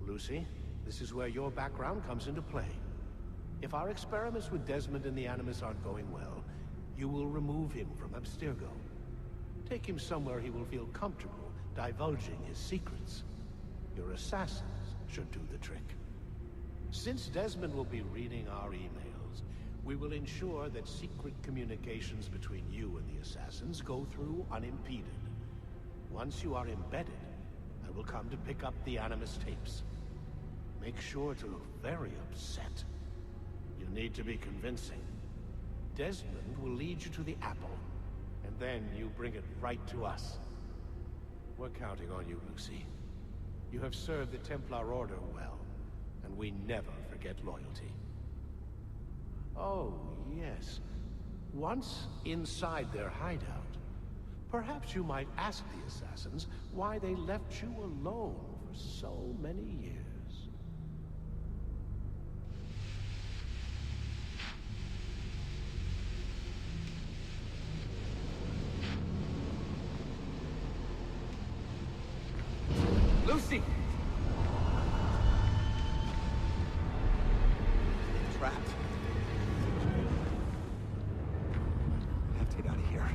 Speaker 9: Lucy, this is where your background comes into play. If our experiments with Desmond and the Animus aren't going well, you will remove him from Abstergo. Take him somewhere he will feel comfortable divulging his secrets. Your assassins should do the trick. Since Desmond will be reading our emails, we will ensure that secret communications between you and the assassins go through unimpeded. Once you are embedded, I will come to pick up the Animus tapes. Make sure to look very upset. You need to be convincing. Desmond will lead you to the apple, and then you bring it right to us. We're counting on you, Lucy. You have served the Templar Order well, and we never forget loyalty. Oh, yes. Once inside their hideout, perhaps you might ask the assassins why they left you alone for so many years.
Speaker 8: Lucy! Trapped. I have to get out of here.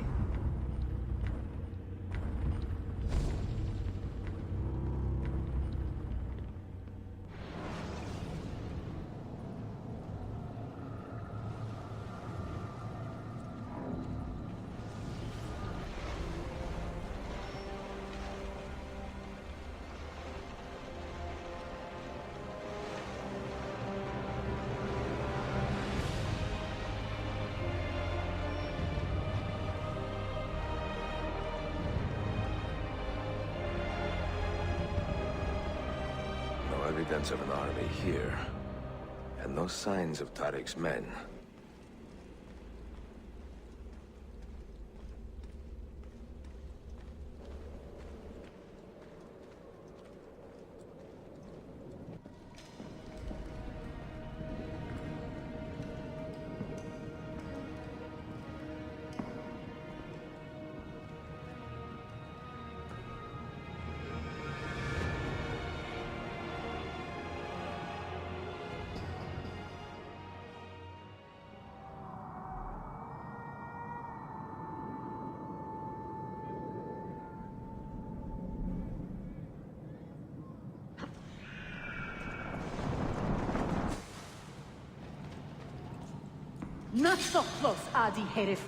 Speaker 16: Evidence of an army here, and no signs of Tariq's men.
Speaker 22: Not so close, Adi Herif.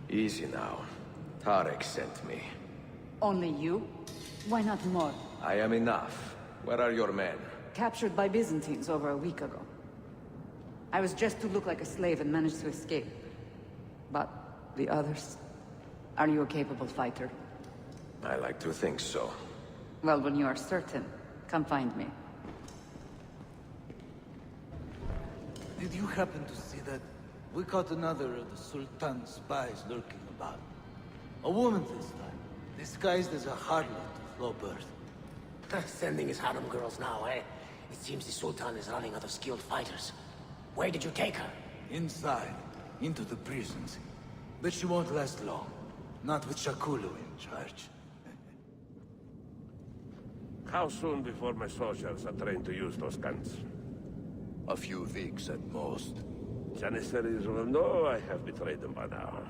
Speaker 16: Easy now. Tariq sent me.
Speaker 22: Only you? Why not more?
Speaker 16: I am enough. Where are your men?
Speaker 22: Captured by Byzantines over a week ago. I was dressed to look like a slave and managed to escape. But the others? Are you a capable fighter?
Speaker 16: I like to think so.
Speaker 22: Well, when you are certain, come find me.
Speaker 23: Did you happen to see that? We caught another of the Sultan's spies lurking about. A woman this time, disguised as a harlot of low birth.
Speaker 17: Sending his harem girls now, eh? It seems the Sultan is running out of skilled fighters. Where did you take her?
Speaker 23: Inside, into the prisons. But she won't last long. Not with Shakulu in charge.
Speaker 18: How soon before my soldiers are trained to use those guns?
Speaker 11: A few weeks at most.
Speaker 18: Janissaries will know I have betrayed them by now.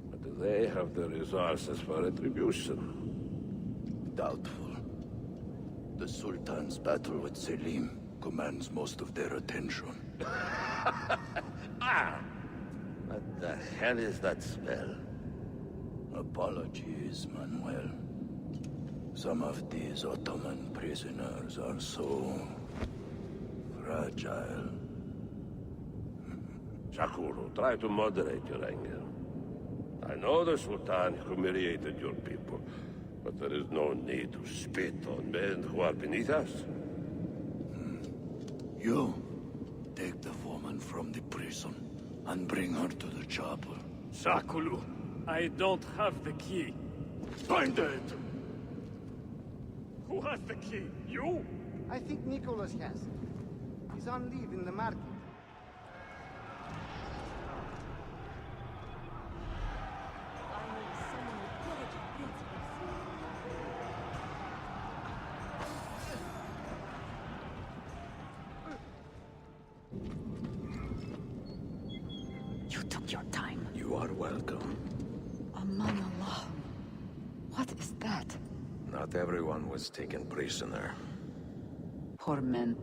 Speaker 18: But do they have the resources for retribution?
Speaker 11: Doubtful. The Sultan's battle with Selim commands most of their attention.
Speaker 18: What the hell is that spell?
Speaker 11: Apologies, Manuel. Some of these Ottoman prisoners are so fragile.
Speaker 18: Shakuru, try to moderate your anger. I know the Sultan humiliated your people, but there is no need to spit on men who are beneath us.
Speaker 11: You take the woman from the prison and bring her to the chapel.
Speaker 14: Shakulu, I don't have the key.
Speaker 11: Find it!
Speaker 14: Who has the key? You?
Speaker 19: I think Nicholas has. He's on leave in the market.
Speaker 7: You took your time.
Speaker 5: You are welcome.
Speaker 7: Aman Allah. What is that?
Speaker 5: Not everyone was taken prisoner.
Speaker 22: Poor men.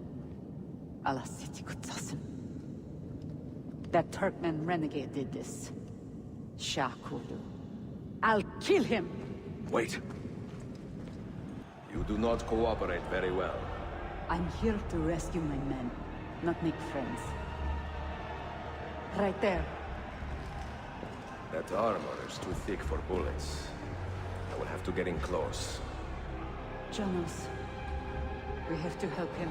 Speaker 22: Allah City Kutsasim. That Turkmen renegade did this. Shakulu. I'll kill him!
Speaker 5: Wait. You do not cooperate very well.
Speaker 22: I'm here to rescue my men, not make friends. Right there.
Speaker 5: That armor is too thick for bullets. I will have to get in close.
Speaker 22: Janos, we have to help him.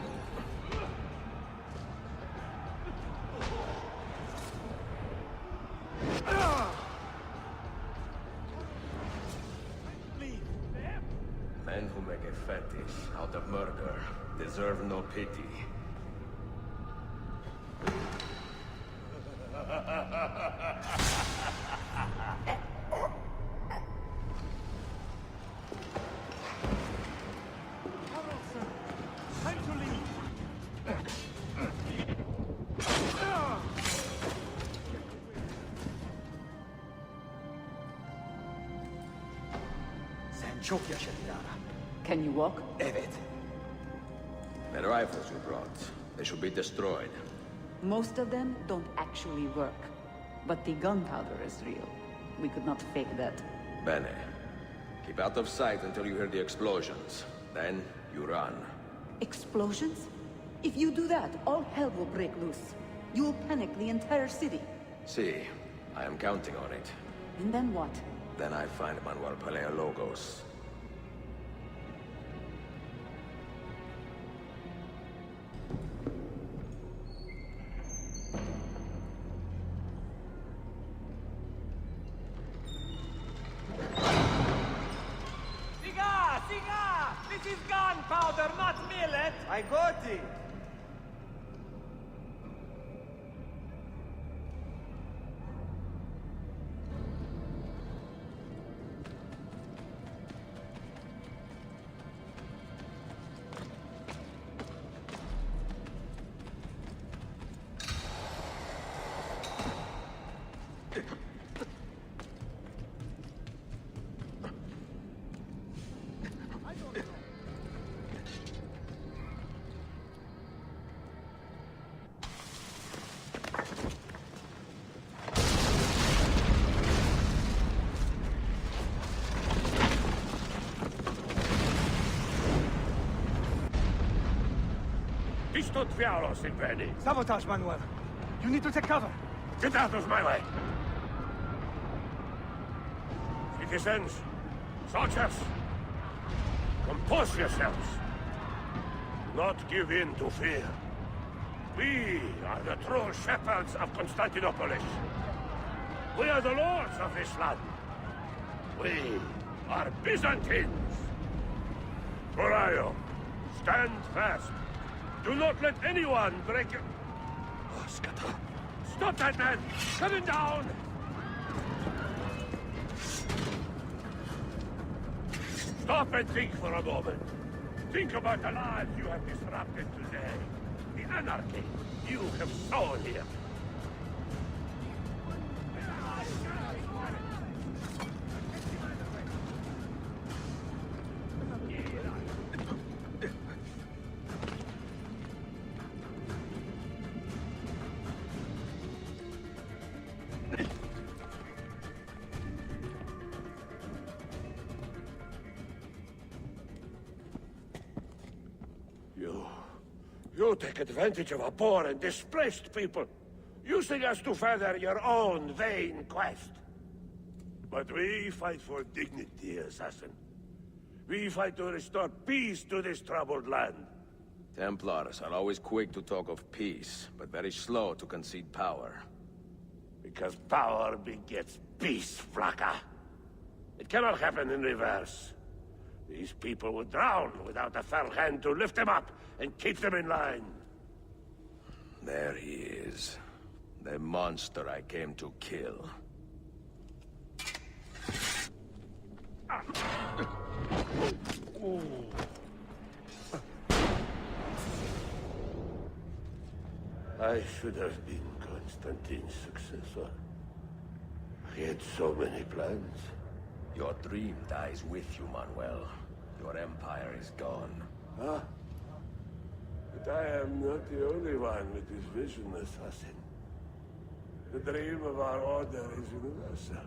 Speaker 5: Men who make a fetish out of murder deserve no pity.
Speaker 14: Time to leave.
Speaker 4: Sen çok yaşa Dilara.
Speaker 22: Can you walk?
Speaker 4: Evet.
Speaker 5: The rifles you brought, they should be destroyed.
Speaker 22: Most of them don't actually work. But the gunpowder is real. We could not fake that.
Speaker 5: Bene. Keep out of sight until you hear the explosions. Then, you run.
Speaker 22: Explosions? If you do that, all hell will break loose. You will panic the entire city.
Speaker 5: See, I am counting on it.
Speaker 22: And then what?
Speaker 5: Then I find Manuel Paleologos.
Speaker 14: Siga! This is gunpowder, not millet!
Speaker 19: I got it!
Speaker 18: Istot Vialos in Veni.
Speaker 9: Sabotage, Manuel. You need to take cover.
Speaker 18: Get out of my way! Citizens, soldiers, compose yourselves. Do not give in to fear. We are the true shepherds of Constantinopolis. We are the lords of this land. We are Byzantines. Torayo, stand fast. Do not let anyone break your... Oh, Skata. Stop that man! Cut him down! Stop and think for a moment. Think about the lives you have disrupted today. The anarchy you have sown here. You take advantage of a poor and displaced people, using us to further your own vain quest. But we fight for dignity, assassin. We fight to restore peace to this troubled land.
Speaker 5: Templars are always quick to talk of peace, but very slow to concede power.
Speaker 18: Because power begets peace, Flaka. It cannot happen in reverse. These people would drown without a fell hand to lift them up and keep them in line.
Speaker 5: There he is. The monster I came to kill.
Speaker 18: I should have been Constantine's successor. He had so many plans.
Speaker 5: Your dream dies with you, Manuel. Your empire is gone.
Speaker 18: Huh? But I am not the only one with this vision, assassin. The dream of our order is universal.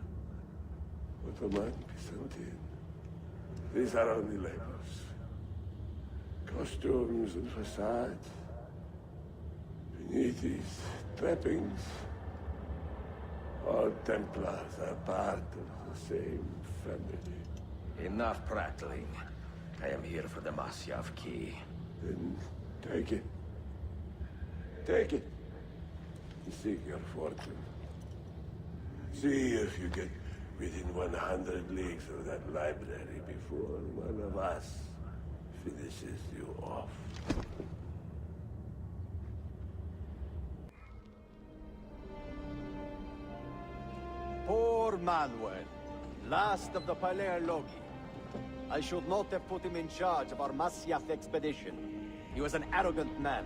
Speaker 18: Ottoman, Byzantine. These are only labels. Costumes and facades. Beneath these trappings, all Templars are part of the same family.
Speaker 5: Enough prattling. I am here for the Masyav key.
Speaker 18: Then take it. Take it. And seek your fortune. See if you get within 100 leagues of that library before one of us finishes you off.
Speaker 11: Poor Manuel, last of the Palerlogi. I should not have put him in charge of our Masyath expedition. He was an arrogant man.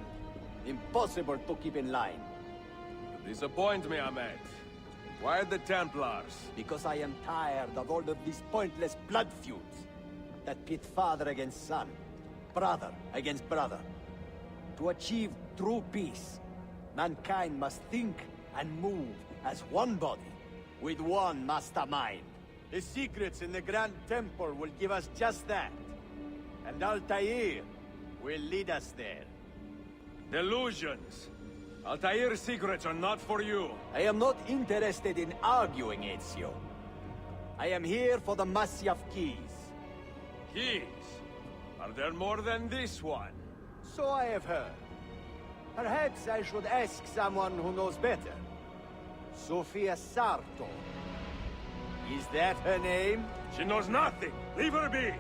Speaker 11: Impossible to keep in line.
Speaker 5: You disappoint me, Ahmed. Why the Templars?
Speaker 11: Because I am tired of all of these pointless blood feuds that pit father against son, brother against brother. To achieve true peace, mankind must think and move as one body, with one mastermind. The secrets in the Grand Temple will give us just that. And Altair will lead us there.
Speaker 5: Delusions! Altair's secrets are not for you.
Speaker 11: I am not interested in arguing, Ezio. I am here for the Masyav keys.
Speaker 5: Keys? Are there more than this one?
Speaker 11: So I have heard. Perhaps I should ask someone who knows better. Sofia Sarto. Is that her name?
Speaker 5: She knows nothing! Leave her be!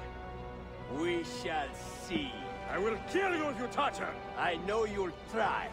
Speaker 11: We shall see.
Speaker 5: I will kill you if you touch her!
Speaker 11: I know you'll try.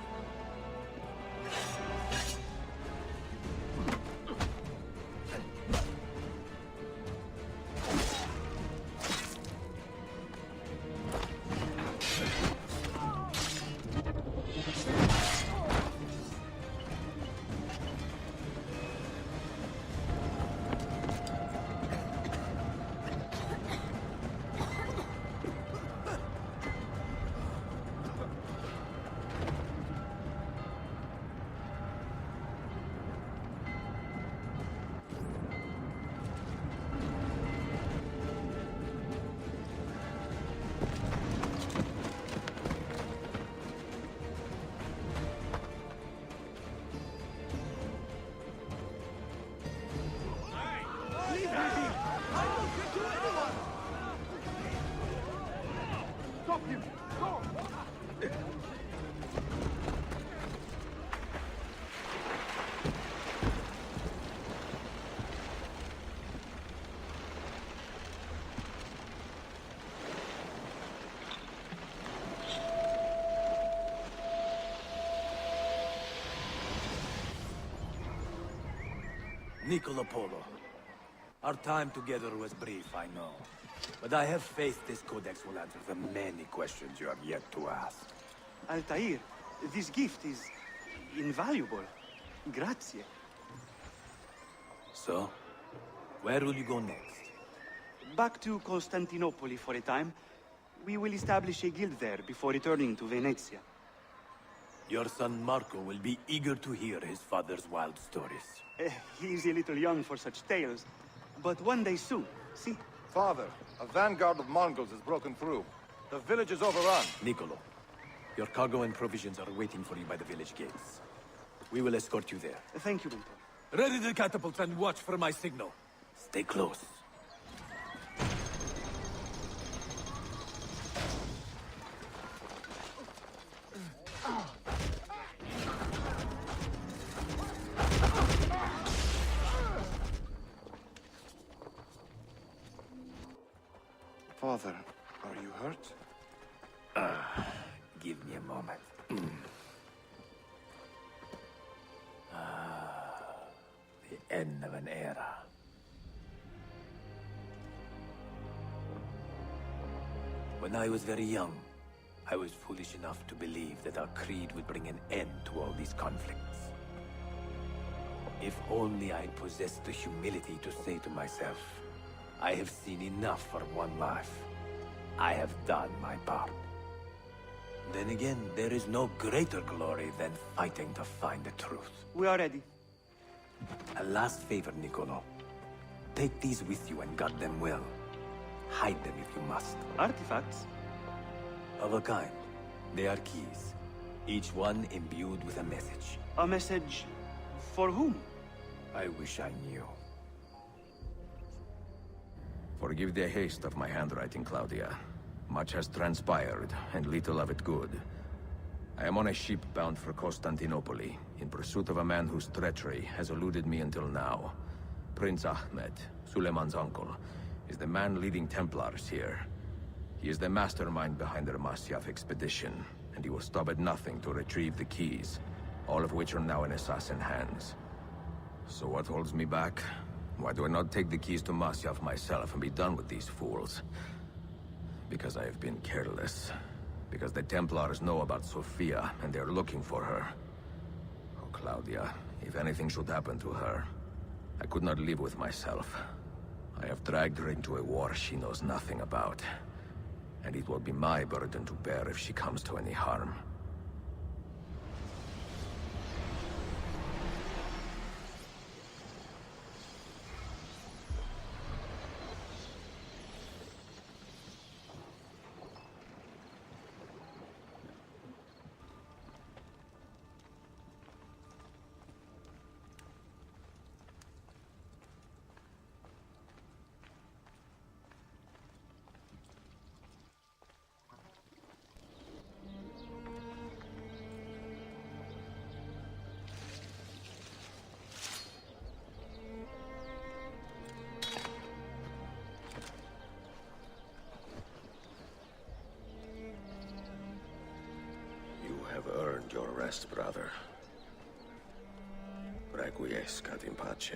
Speaker 23: Nicola Polo.
Speaker 16: Our time together was brief, I know. But I have faith this codex will answer the many questions you have yet to ask.
Speaker 21: Altair, this gift is invaluable. Grazie.
Speaker 16: So, where will you go next?
Speaker 21: Back to Constantinople for a time. We will establish a guild there before returning to Venezia.
Speaker 16: Your son Marco will be eager to hear his father's wild stories.
Speaker 21: He is a little young for such tales, but one day soon, see?
Speaker 2: Father, a vanguard of Mongols has broken through. The village is overrun.
Speaker 16: Niccolo, your cargo and provisions are waiting for you by the village gates. We will escort you there.
Speaker 21: Thank you, Mentor.
Speaker 16: Ready the catapults and watch for my signal. Stay close.
Speaker 8: Father, are you hurt?
Speaker 16: Give me a moment. The end of an era. When I was very young, I was foolish enough to believe that our creed would bring an end to all these conflicts. If only I possessed the humility to say to myself, I have seen enough for one life. I have done my part. Then again, there is no greater glory than fighting to find the truth.
Speaker 21: We are ready.
Speaker 16: A last favor, Niccolo. Take these with you and guard them well. Hide them if you must.
Speaker 21: Artifacts?
Speaker 16: Of a kind. They are keys. Each one imbued with a message.
Speaker 21: A message for whom?
Speaker 16: I wish I knew.
Speaker 5: Forgive the haste of my handwriting, Claudia. Much has transpired, and little of it good. I am on a ship bound for Constantinople, in pursuit of a man whose treachery has eluded me until now. Prince Ahmed, Suleiman's uncle, is the man leading Templars here. He is the mastermind behind the Masyaf expedition, and he will stop at nothing to retrieve the keys, all of which are now in assassin hands. So what holds me back? Why do I not take the keys to Masyaf myself and be done with these fools? Because I have been careless. Because the Templars know about Sophia, and they're looking for her. Oh, Claudia, if anything should happen to her, I could not live with myself. I have dragged her into a war she knows nothing about. And it will be my burden to bear if she comes to any harm.
Speaker 11: Earned your rest, brother. Requiescat in pace.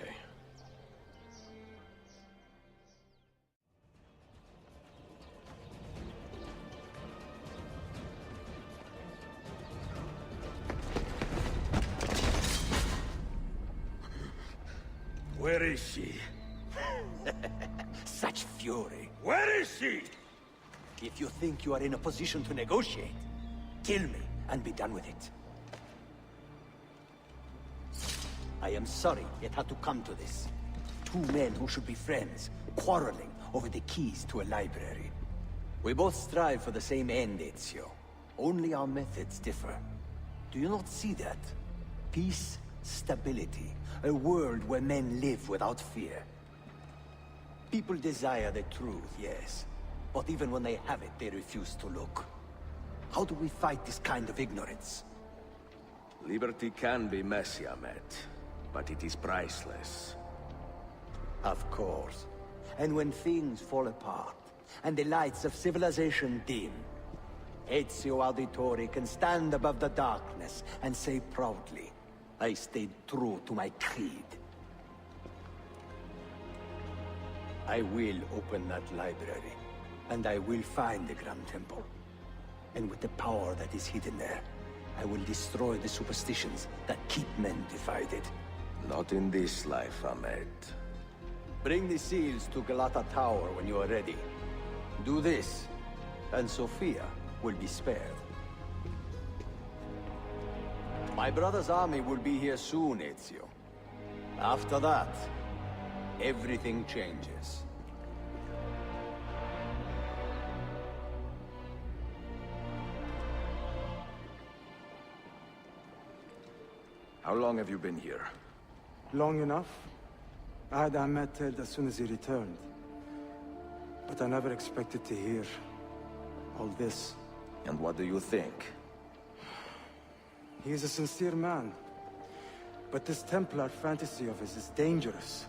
Speaker 16: Where is she? Such fury.
Speaker 11: Where is she?
Speaker 17: If you think you are in a position to negotiate, kill me and be done with it. I am sorry it had to come to this. Two men who should be friends, quarreling over the keys to a library. We both strive for the same end, Ezio. Only our methods differ. Do you not see that? Peace, stability, a world where men live without fear. People desire the truth, yes. But even when they have it, they refuse to look. How do we fight this kind of ignorance?
Speaker 11: Liberty can be messy, Ahmed, but it is priceless.
Speaker 17: Of course. And when things fall apart, and the lights of civilization dim, Ezio Auditore can stand above the darkness and say proudly, I stayed true to my creed. I will open that library, and I will find the Grand Temple. And with the power that is hidden there, I will destroy the superstitions that keep men divided.
Speaker 5: Not in this life, Ahmed.
Speaker 17: Bring the seals to Galata Tower when you are ready. Do this, and Sophia will be spared. My brother's army will be here soon, Ezio. After that, everything changes.
Speaker 5: How long have you been here?
Speaker 6: Long enough. I had Ahmed killed as soon as he returned. But I never expected to hear all this.
Speaker 5: And what do you think?
Speaker 6: He is a sincere man. But this Templar fantasy of his is dangerous.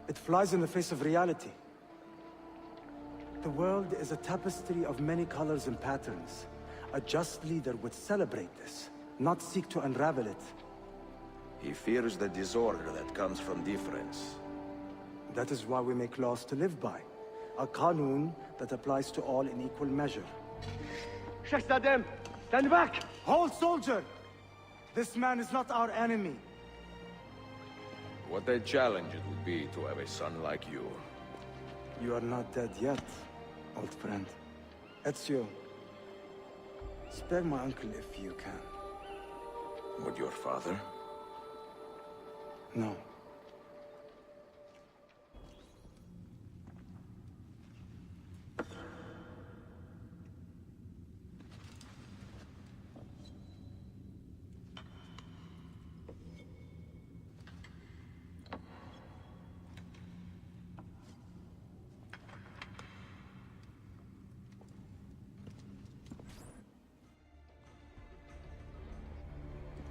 Speaker 6: It flies in the face of reality. The world is a tapestry of many colors and patterns. A just leader would celebrate this, not seek to unravel it.
Speaker 5: He fears the disorder that comes from difference.
Speaker 6: That is why we make laws to live by. A qanun that applies to all in equal measure. Shahzadem, stand back! Hold, soldier! This man is not our enemy.
Speaker 5: What a challenge it would be to have a son like you.
Speaker 6: You are not dead yet, old friend. Ezio, spare my uncle if you can.
Speaker 5: Would your father?
Speaker 6: No.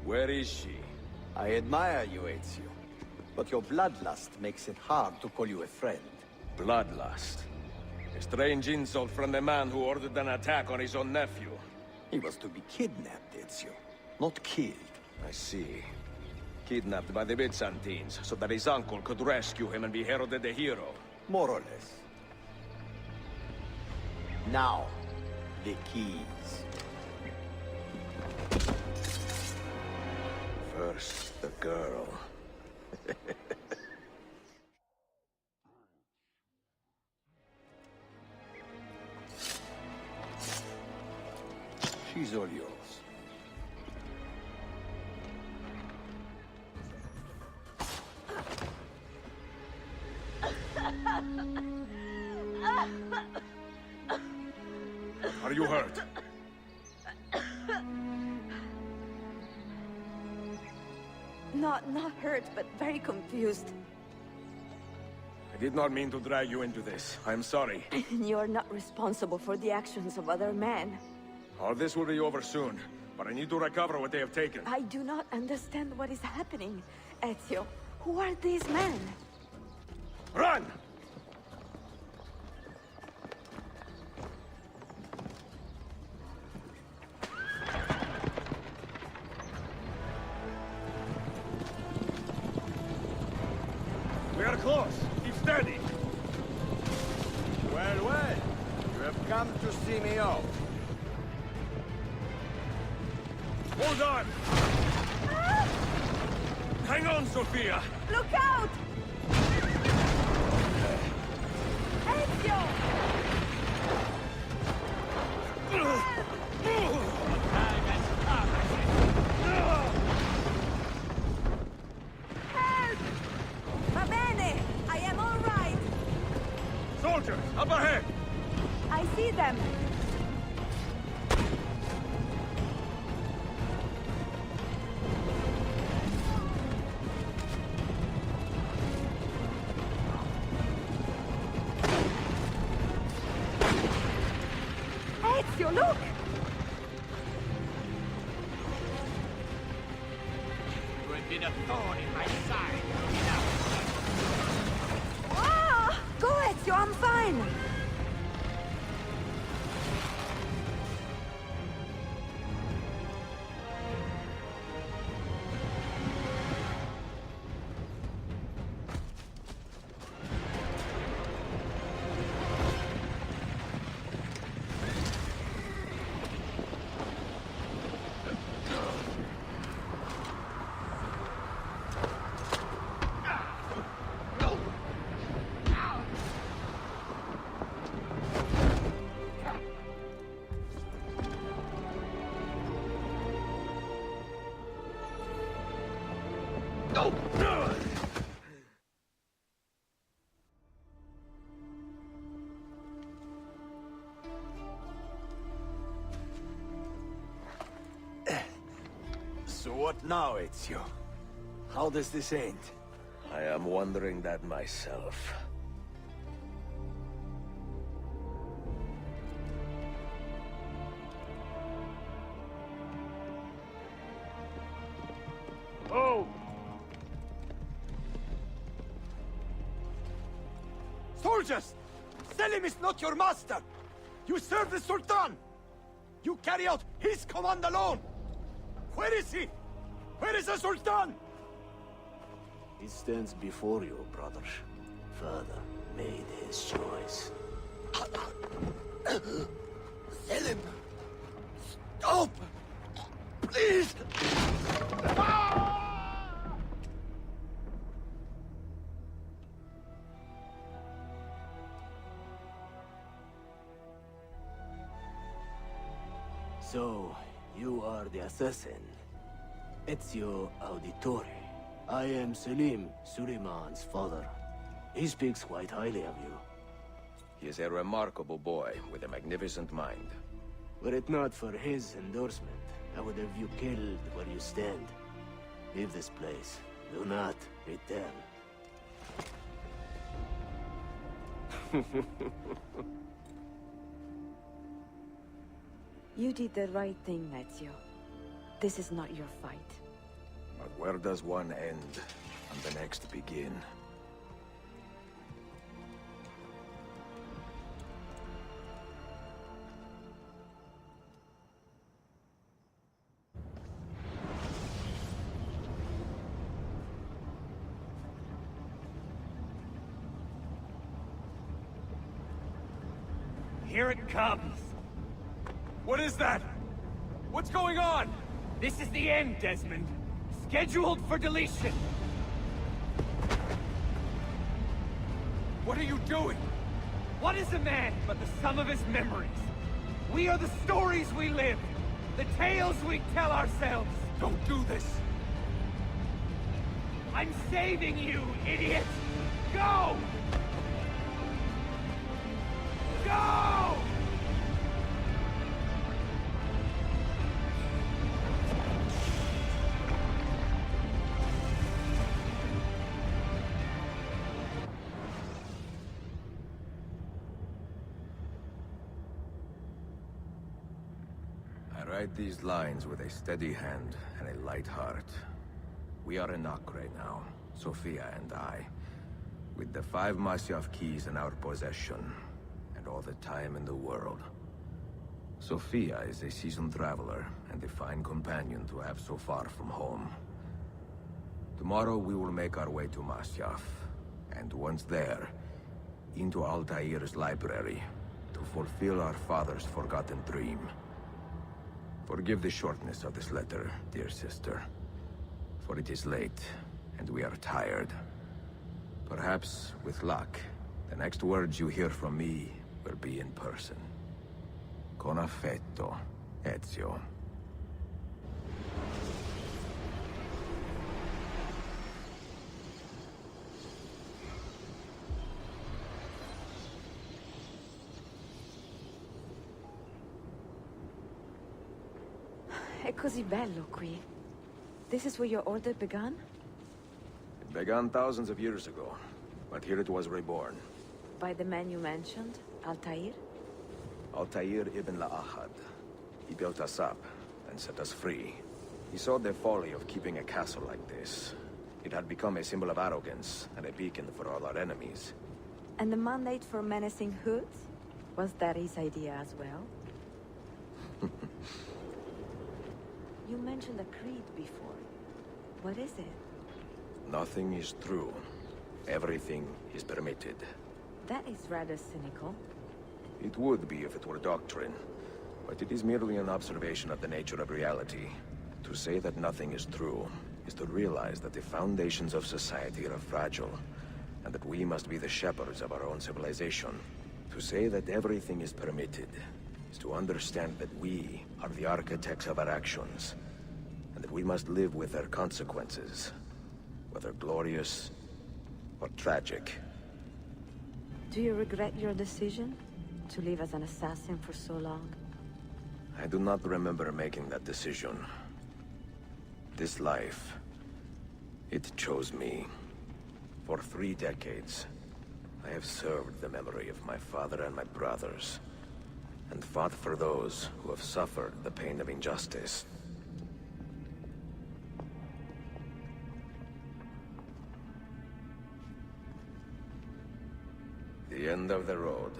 Speaker 5: Where is she?
Speaker 17: I admire you, Ezio. But your bloodlust makes it hard to call you a friend.
Speaker 5: Bloodlust? A strange insult from the man who ordered an attack on his own nephew.
Speaker 17: He was to be kidnapped, Ezio, not killed.
Speaker 5: I see. Kidnapped by the Byzantines, so that his uncle could rescue him and be heralded a hero.
Speaker 17: More or less. Now, the keys.
Speaker 5: First, the girl.
Speaker 17: She's all yours.
Speaker 5: Are you hurt?
Speaker 7: Not hurt, but very confused.
Speaker 5: I did not mean to drag you into this. I'm sorry.
Speaker 7: You're not responsible for the actions of other men.
Speaker 5: All this will be over soon, but I need to recover what they have taken.
Speaker 7: I do not understand what is happening, Ezio. Who are these men?
Speaker 5: Run!
Speaker 9: We are close. Keep steady.
Speaker 11: Well, well. You have come to see me off.
Speaker 5: Hold on! Hang on, Sophia!
Speaker 7: Look out! Ezio! Help! Va bene! I am all right!
Speaker 5: Soldiers, up ahead!
Speaker 7: I see them! Ezio, look!
Speaker 12: You have been a thorn in my side.
Speaker 7: Ah! Go, Ezio, I'm fine!
Speaker 17: What now, Ezio? How does this end?
Speaker 5: I am wondering that myself.
Speaker 9: Oh!
Speaker 17: Soldiers! Selim is not your master! You serve the Sultan! You carry out his command alone! Where is he? Where is the Sultan?
Speaker 23: He stands before you, brother. Father made his choice.
Speaker 17: Selim! Stop! Please!
Speaker 23: So, you are the assassin. Ezio Auditore. I am Selim, Suleiman's father. He speaks quite highly of you.
Speaker 5: He is a remarkable boy with a magnificent mind.
Speaker 23: Were it not for his endorsement, I would have you killed where you stand. Leave this place. Do not return.
Speaker 7: You did the right thing, Ezio. This is not your fight.
Speaker 5: But where does one end and the next begin?
Speaker 12: Here it comes.
Speaker 17: What is that? What's going on?
Speaker 12: This is the end, Desmond. Scheduled for deletion.
Speaker 17: What are you doing?
Speaker 12: What is a man but the sum of his memories? We are the stories we live. The tales we tell ourselves.
Speaker 17: Don't do this.
Speaker 12: I'm saving you, idiot! Go! Go!
Speaker 5: I write these lines with a steady hand and a light heart. We are in Acre now, Sofia and I, with the 5 Masyaf keys in our possession, and all the time in the world. Sofia is a seasoned traveler, and a fine companion to have so far from home. Tomorrow we will make our way to Masyaf, and once there, into Altair's library, to fulfill our father's forgotten dream. Forgive the shortness of this letter, dear sister. For it is late, and we are tired. Perhaps, with luck, the next words you hear from me will be in person. Con affetto, Ezio.
Speaker 7: È così bello qui. This is where your order began?
Speaker 5: It began thousands of years ago, but here it was reborn.
Speaker 7: By the man you mentioned, Altair?
Speaker 5: Altair ibn La'ahad. He built us up and set us free. He saw the folly of keeping a castle like this. It had become a symbol of arrogance and a beacon for all our enemies.
Speaker 7: And the mandate for menacing hoods? Was that his idea as well? You mentioned a creed before. What is it?
Speaker 5: Nothing is true. Everything is permitted.
Speaker 7: That is rather cynical.
Speaker 5: It would be if it were doctrine, but it is merely an observation of the nature of reality. To say that nothing is true is to realize that the foundations of society are fragile, and that we must be the shepherds of our own civilization. To say that everything is permitted is to understand that we are the architects of our actions, and that we must live with their consequences, whether glorious or tragic.
Speaker 7: Do you regret your decision to live as an assassin for so long?
Speaker 5: I do not remember making that decision. This life, it chose me. For 3 decades, I have served the memory of my father and my brothers, and fought for those who have suffered the pain of injustice. The end of the road.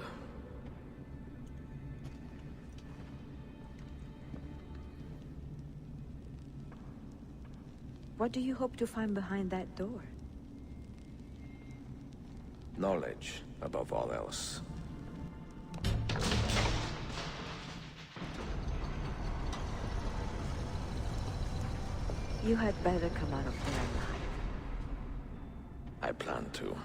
Speaker 7: What do you hope to find behind that door?
Speaker 5: Knowledge, above all else.
Speaker 7: You had better come out of there alive.
Speaker 5: I plan to.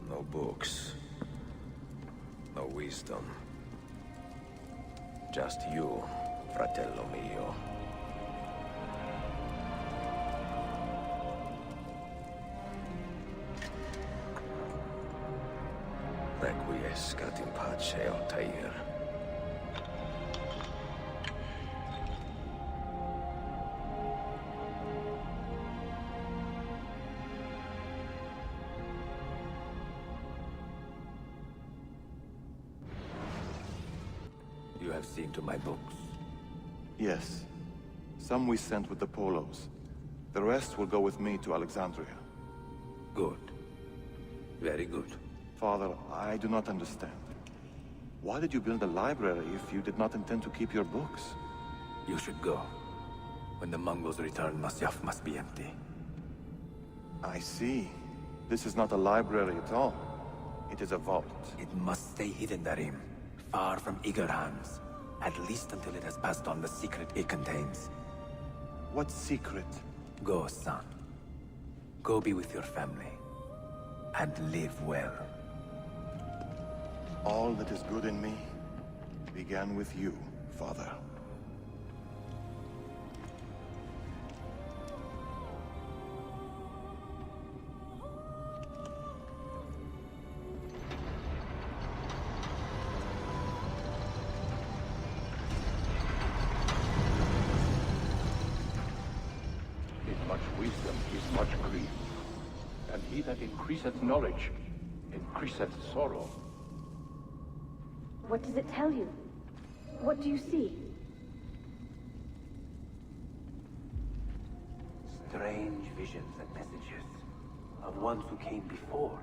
Speaker 5: No books. No wisdom. Just you, fratello mio. Requiescat in pace, Altair.
Speaker 16: You have seen to my books.
Speaker 2: Yes. Some we sent with the Polos. The rest will go with me to Alexandria.
Speaker 16: Good. Very good.
Speaker 2: Father, I do not understand. Why did you build a library if you did not intend to keep your books?
Speaker 16: You should go. When the Mongols return, Masyaf must be empty.
Speaker 2: I see. This is not a library at all. It is a vault.
Speaker 16: It must stay hidden, Darim. Far from eager hands. At least until it has passed on the secret it contains.
Speaker 2: What secret?
Speaker 16: Go, son. Go be with your family. And live well.
Speaker 2: All that is good in me began with you, Father.
Speaker 3: In much wisdom is much grief, and he that increaseth knowledge increaseth sorrow.
Speaker 1: What does it tell you? What do you see?
Speaker 16: Strange visions and messages of ones who came before,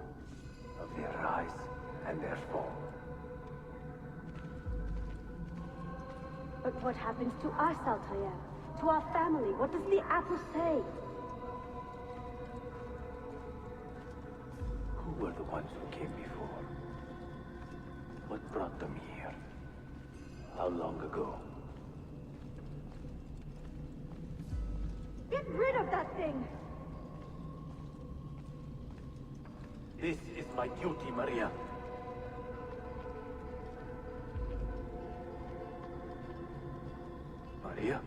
Speaker 16: of their rise and their fall.
Speaker 1: But what happens to us, Altair? To our family? What does the apple say?
Speaker 16: Who were the ones who came before? What brought them here? How long ago?
Speaker 1: Get rid of that thing!
Speaker 16: This is my duty, Maria. Maria?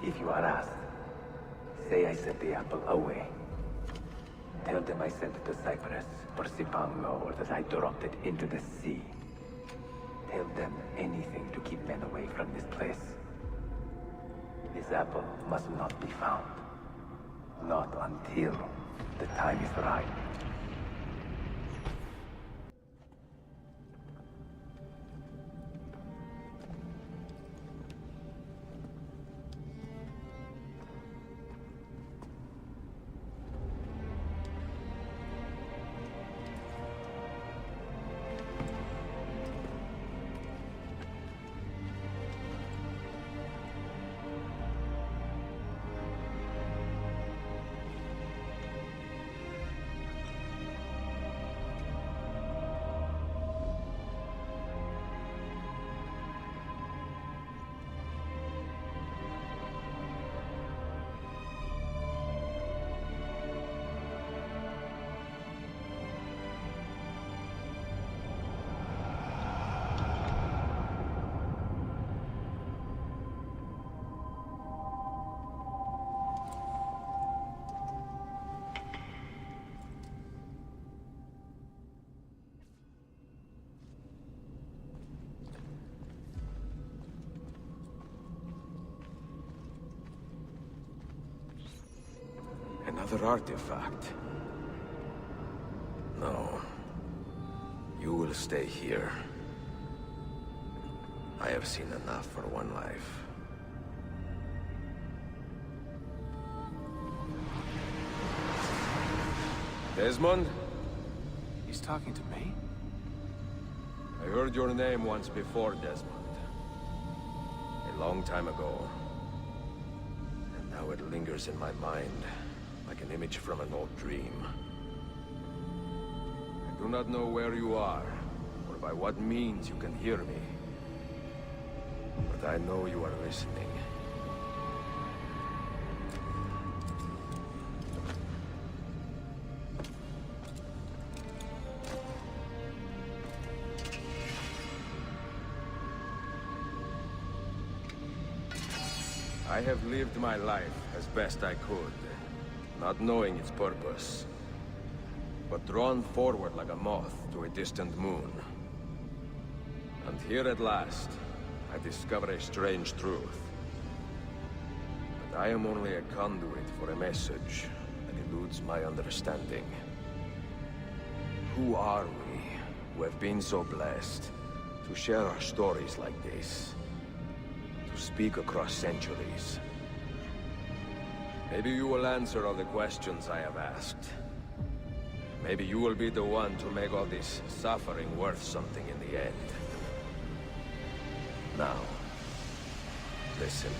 Speaker 16: If you are asked, say I sent the apple away. Tell them I sent it to Cyprus, or Cipango, or that I dropped it into the sea. Tell them anything to keep men away from this place. This apple must not be found. Not until the time is right.
Speaker 5: another artifact. No. You will stay here. I have seen enough for one life. Desmond?
Speaker 13: He's talking to me?
Speaker 5: I heard your name once before, Desmond. A long time ago. And now it lingers in my mind, like an image from an old dream. I do not know where you are, or by what means you can hear me. But I know you are listening. I have lived my life as best I could, not knowing its purpose, but drawn forward like a moth to a distant moon. And here at last, I discover a strange truth. But I am only a conduit for a message that eludes my understanding. Who are we, who have been so blessed, to share our stories like this? To speak across centuries. Maybe you will answer all the questions I have asked. Maybe you will be the one to make all this suffering worth something in the end. Now, listen.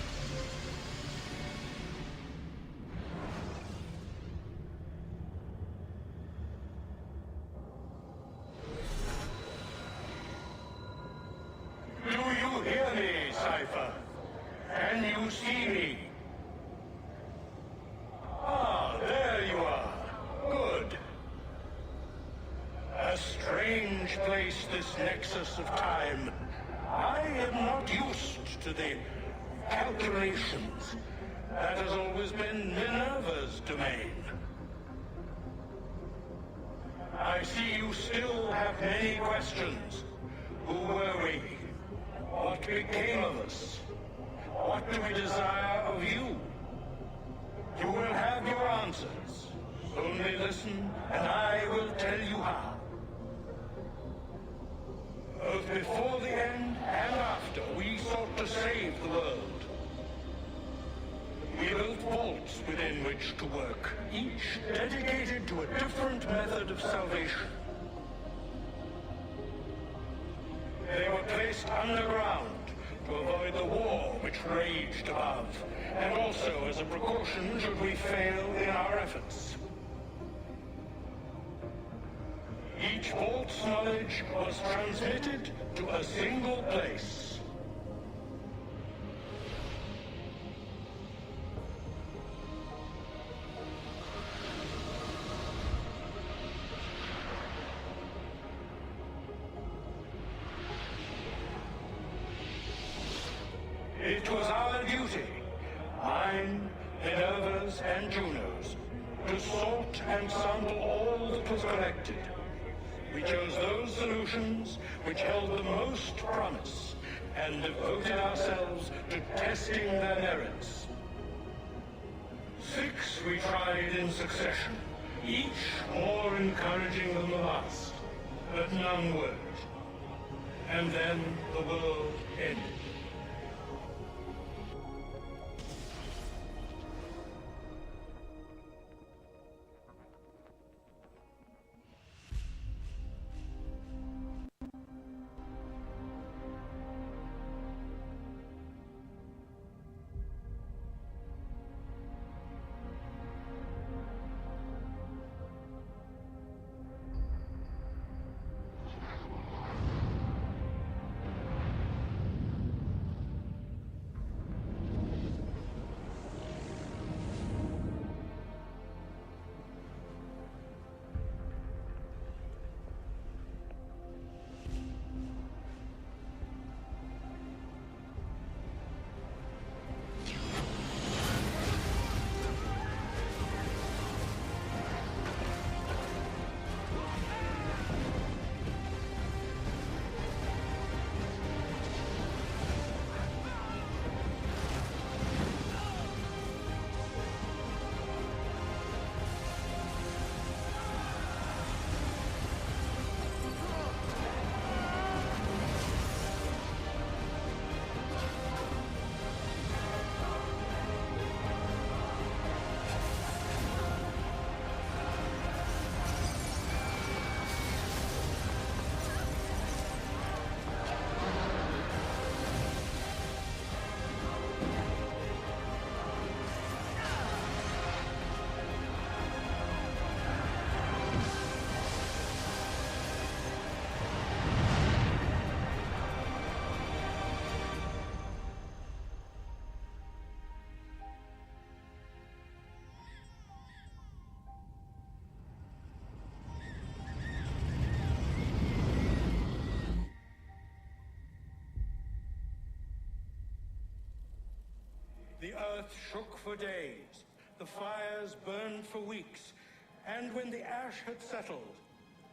Speaker 9: Do you hear me, Cypher? Can you see me? Ah, there you are. Good. A strange place, this nexus of time. I am not used to the calculations. That has always been Minerva's domain. I see you still have many questions. Who were we? What became of us? What do we desire of you? You will have your answers. Only listen, and I will tell you how. Both before the end and after, we sought to save the world. We built vaults within which to work, each dedicated to a different method of salvation. They were placed underground to avoid the war which raged above, and also as a precaution should we fail in our efforts. Each vault's knowledge was transmitted to a single place. It was our duty, mine, Minerva's, and Juno's, to sort and sample all that was collected. We chose those solutions which held the most promise, and devoted ourselves to testing their merits. 6 we tried in succession, each more encouraging than the last, but none worked. And then the world ended.
Speaker 10: earth shook for days, the fires burned for weeks, and when the ash had settled,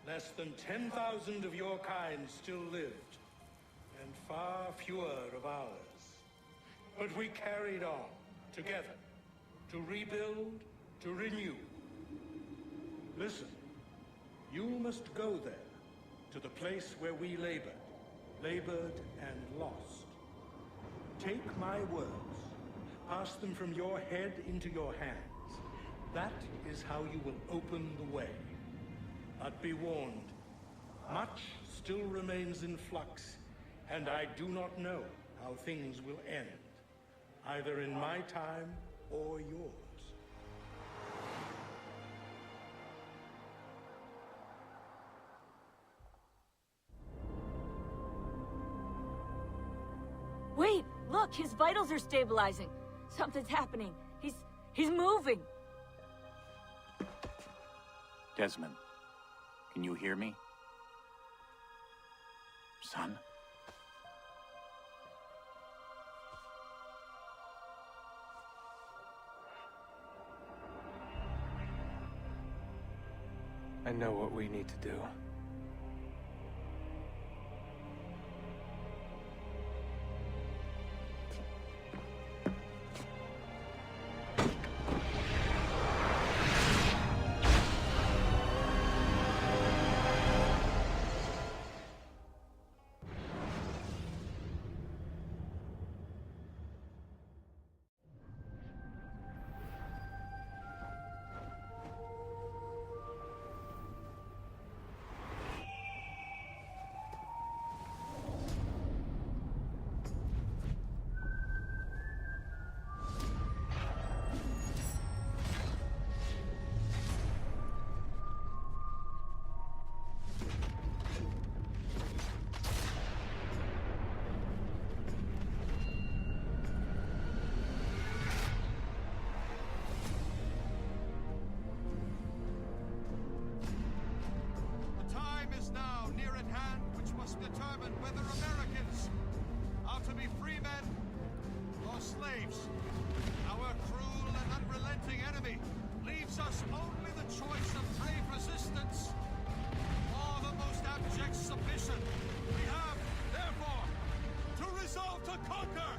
Speaker 10: less than 10,000 of your kind still lived, and far fewer of ours. But we carried on, together, to rebuild, to renew. Listen, you must go there, to the place where we labored and lost. Take my words, pass them from your head into your hands. That is how you will open the way. But be warned, much still remains in flux, and I do not know how things will end, either in my time or yours.
Speaker 1: Wait, look, his vitals are stabilizing. Something's happening. He's moving.
Speaker 13: Desmond, can you hear me? Son?
Speaker 15: I know what we need to do.
Speaker 20: Determine whether Americans are to be free men or slaves. Our cruel and unrelenting enemy leaves us only the choice of brave resistance or the most abject submission. We have, therefore, to resolve to conquer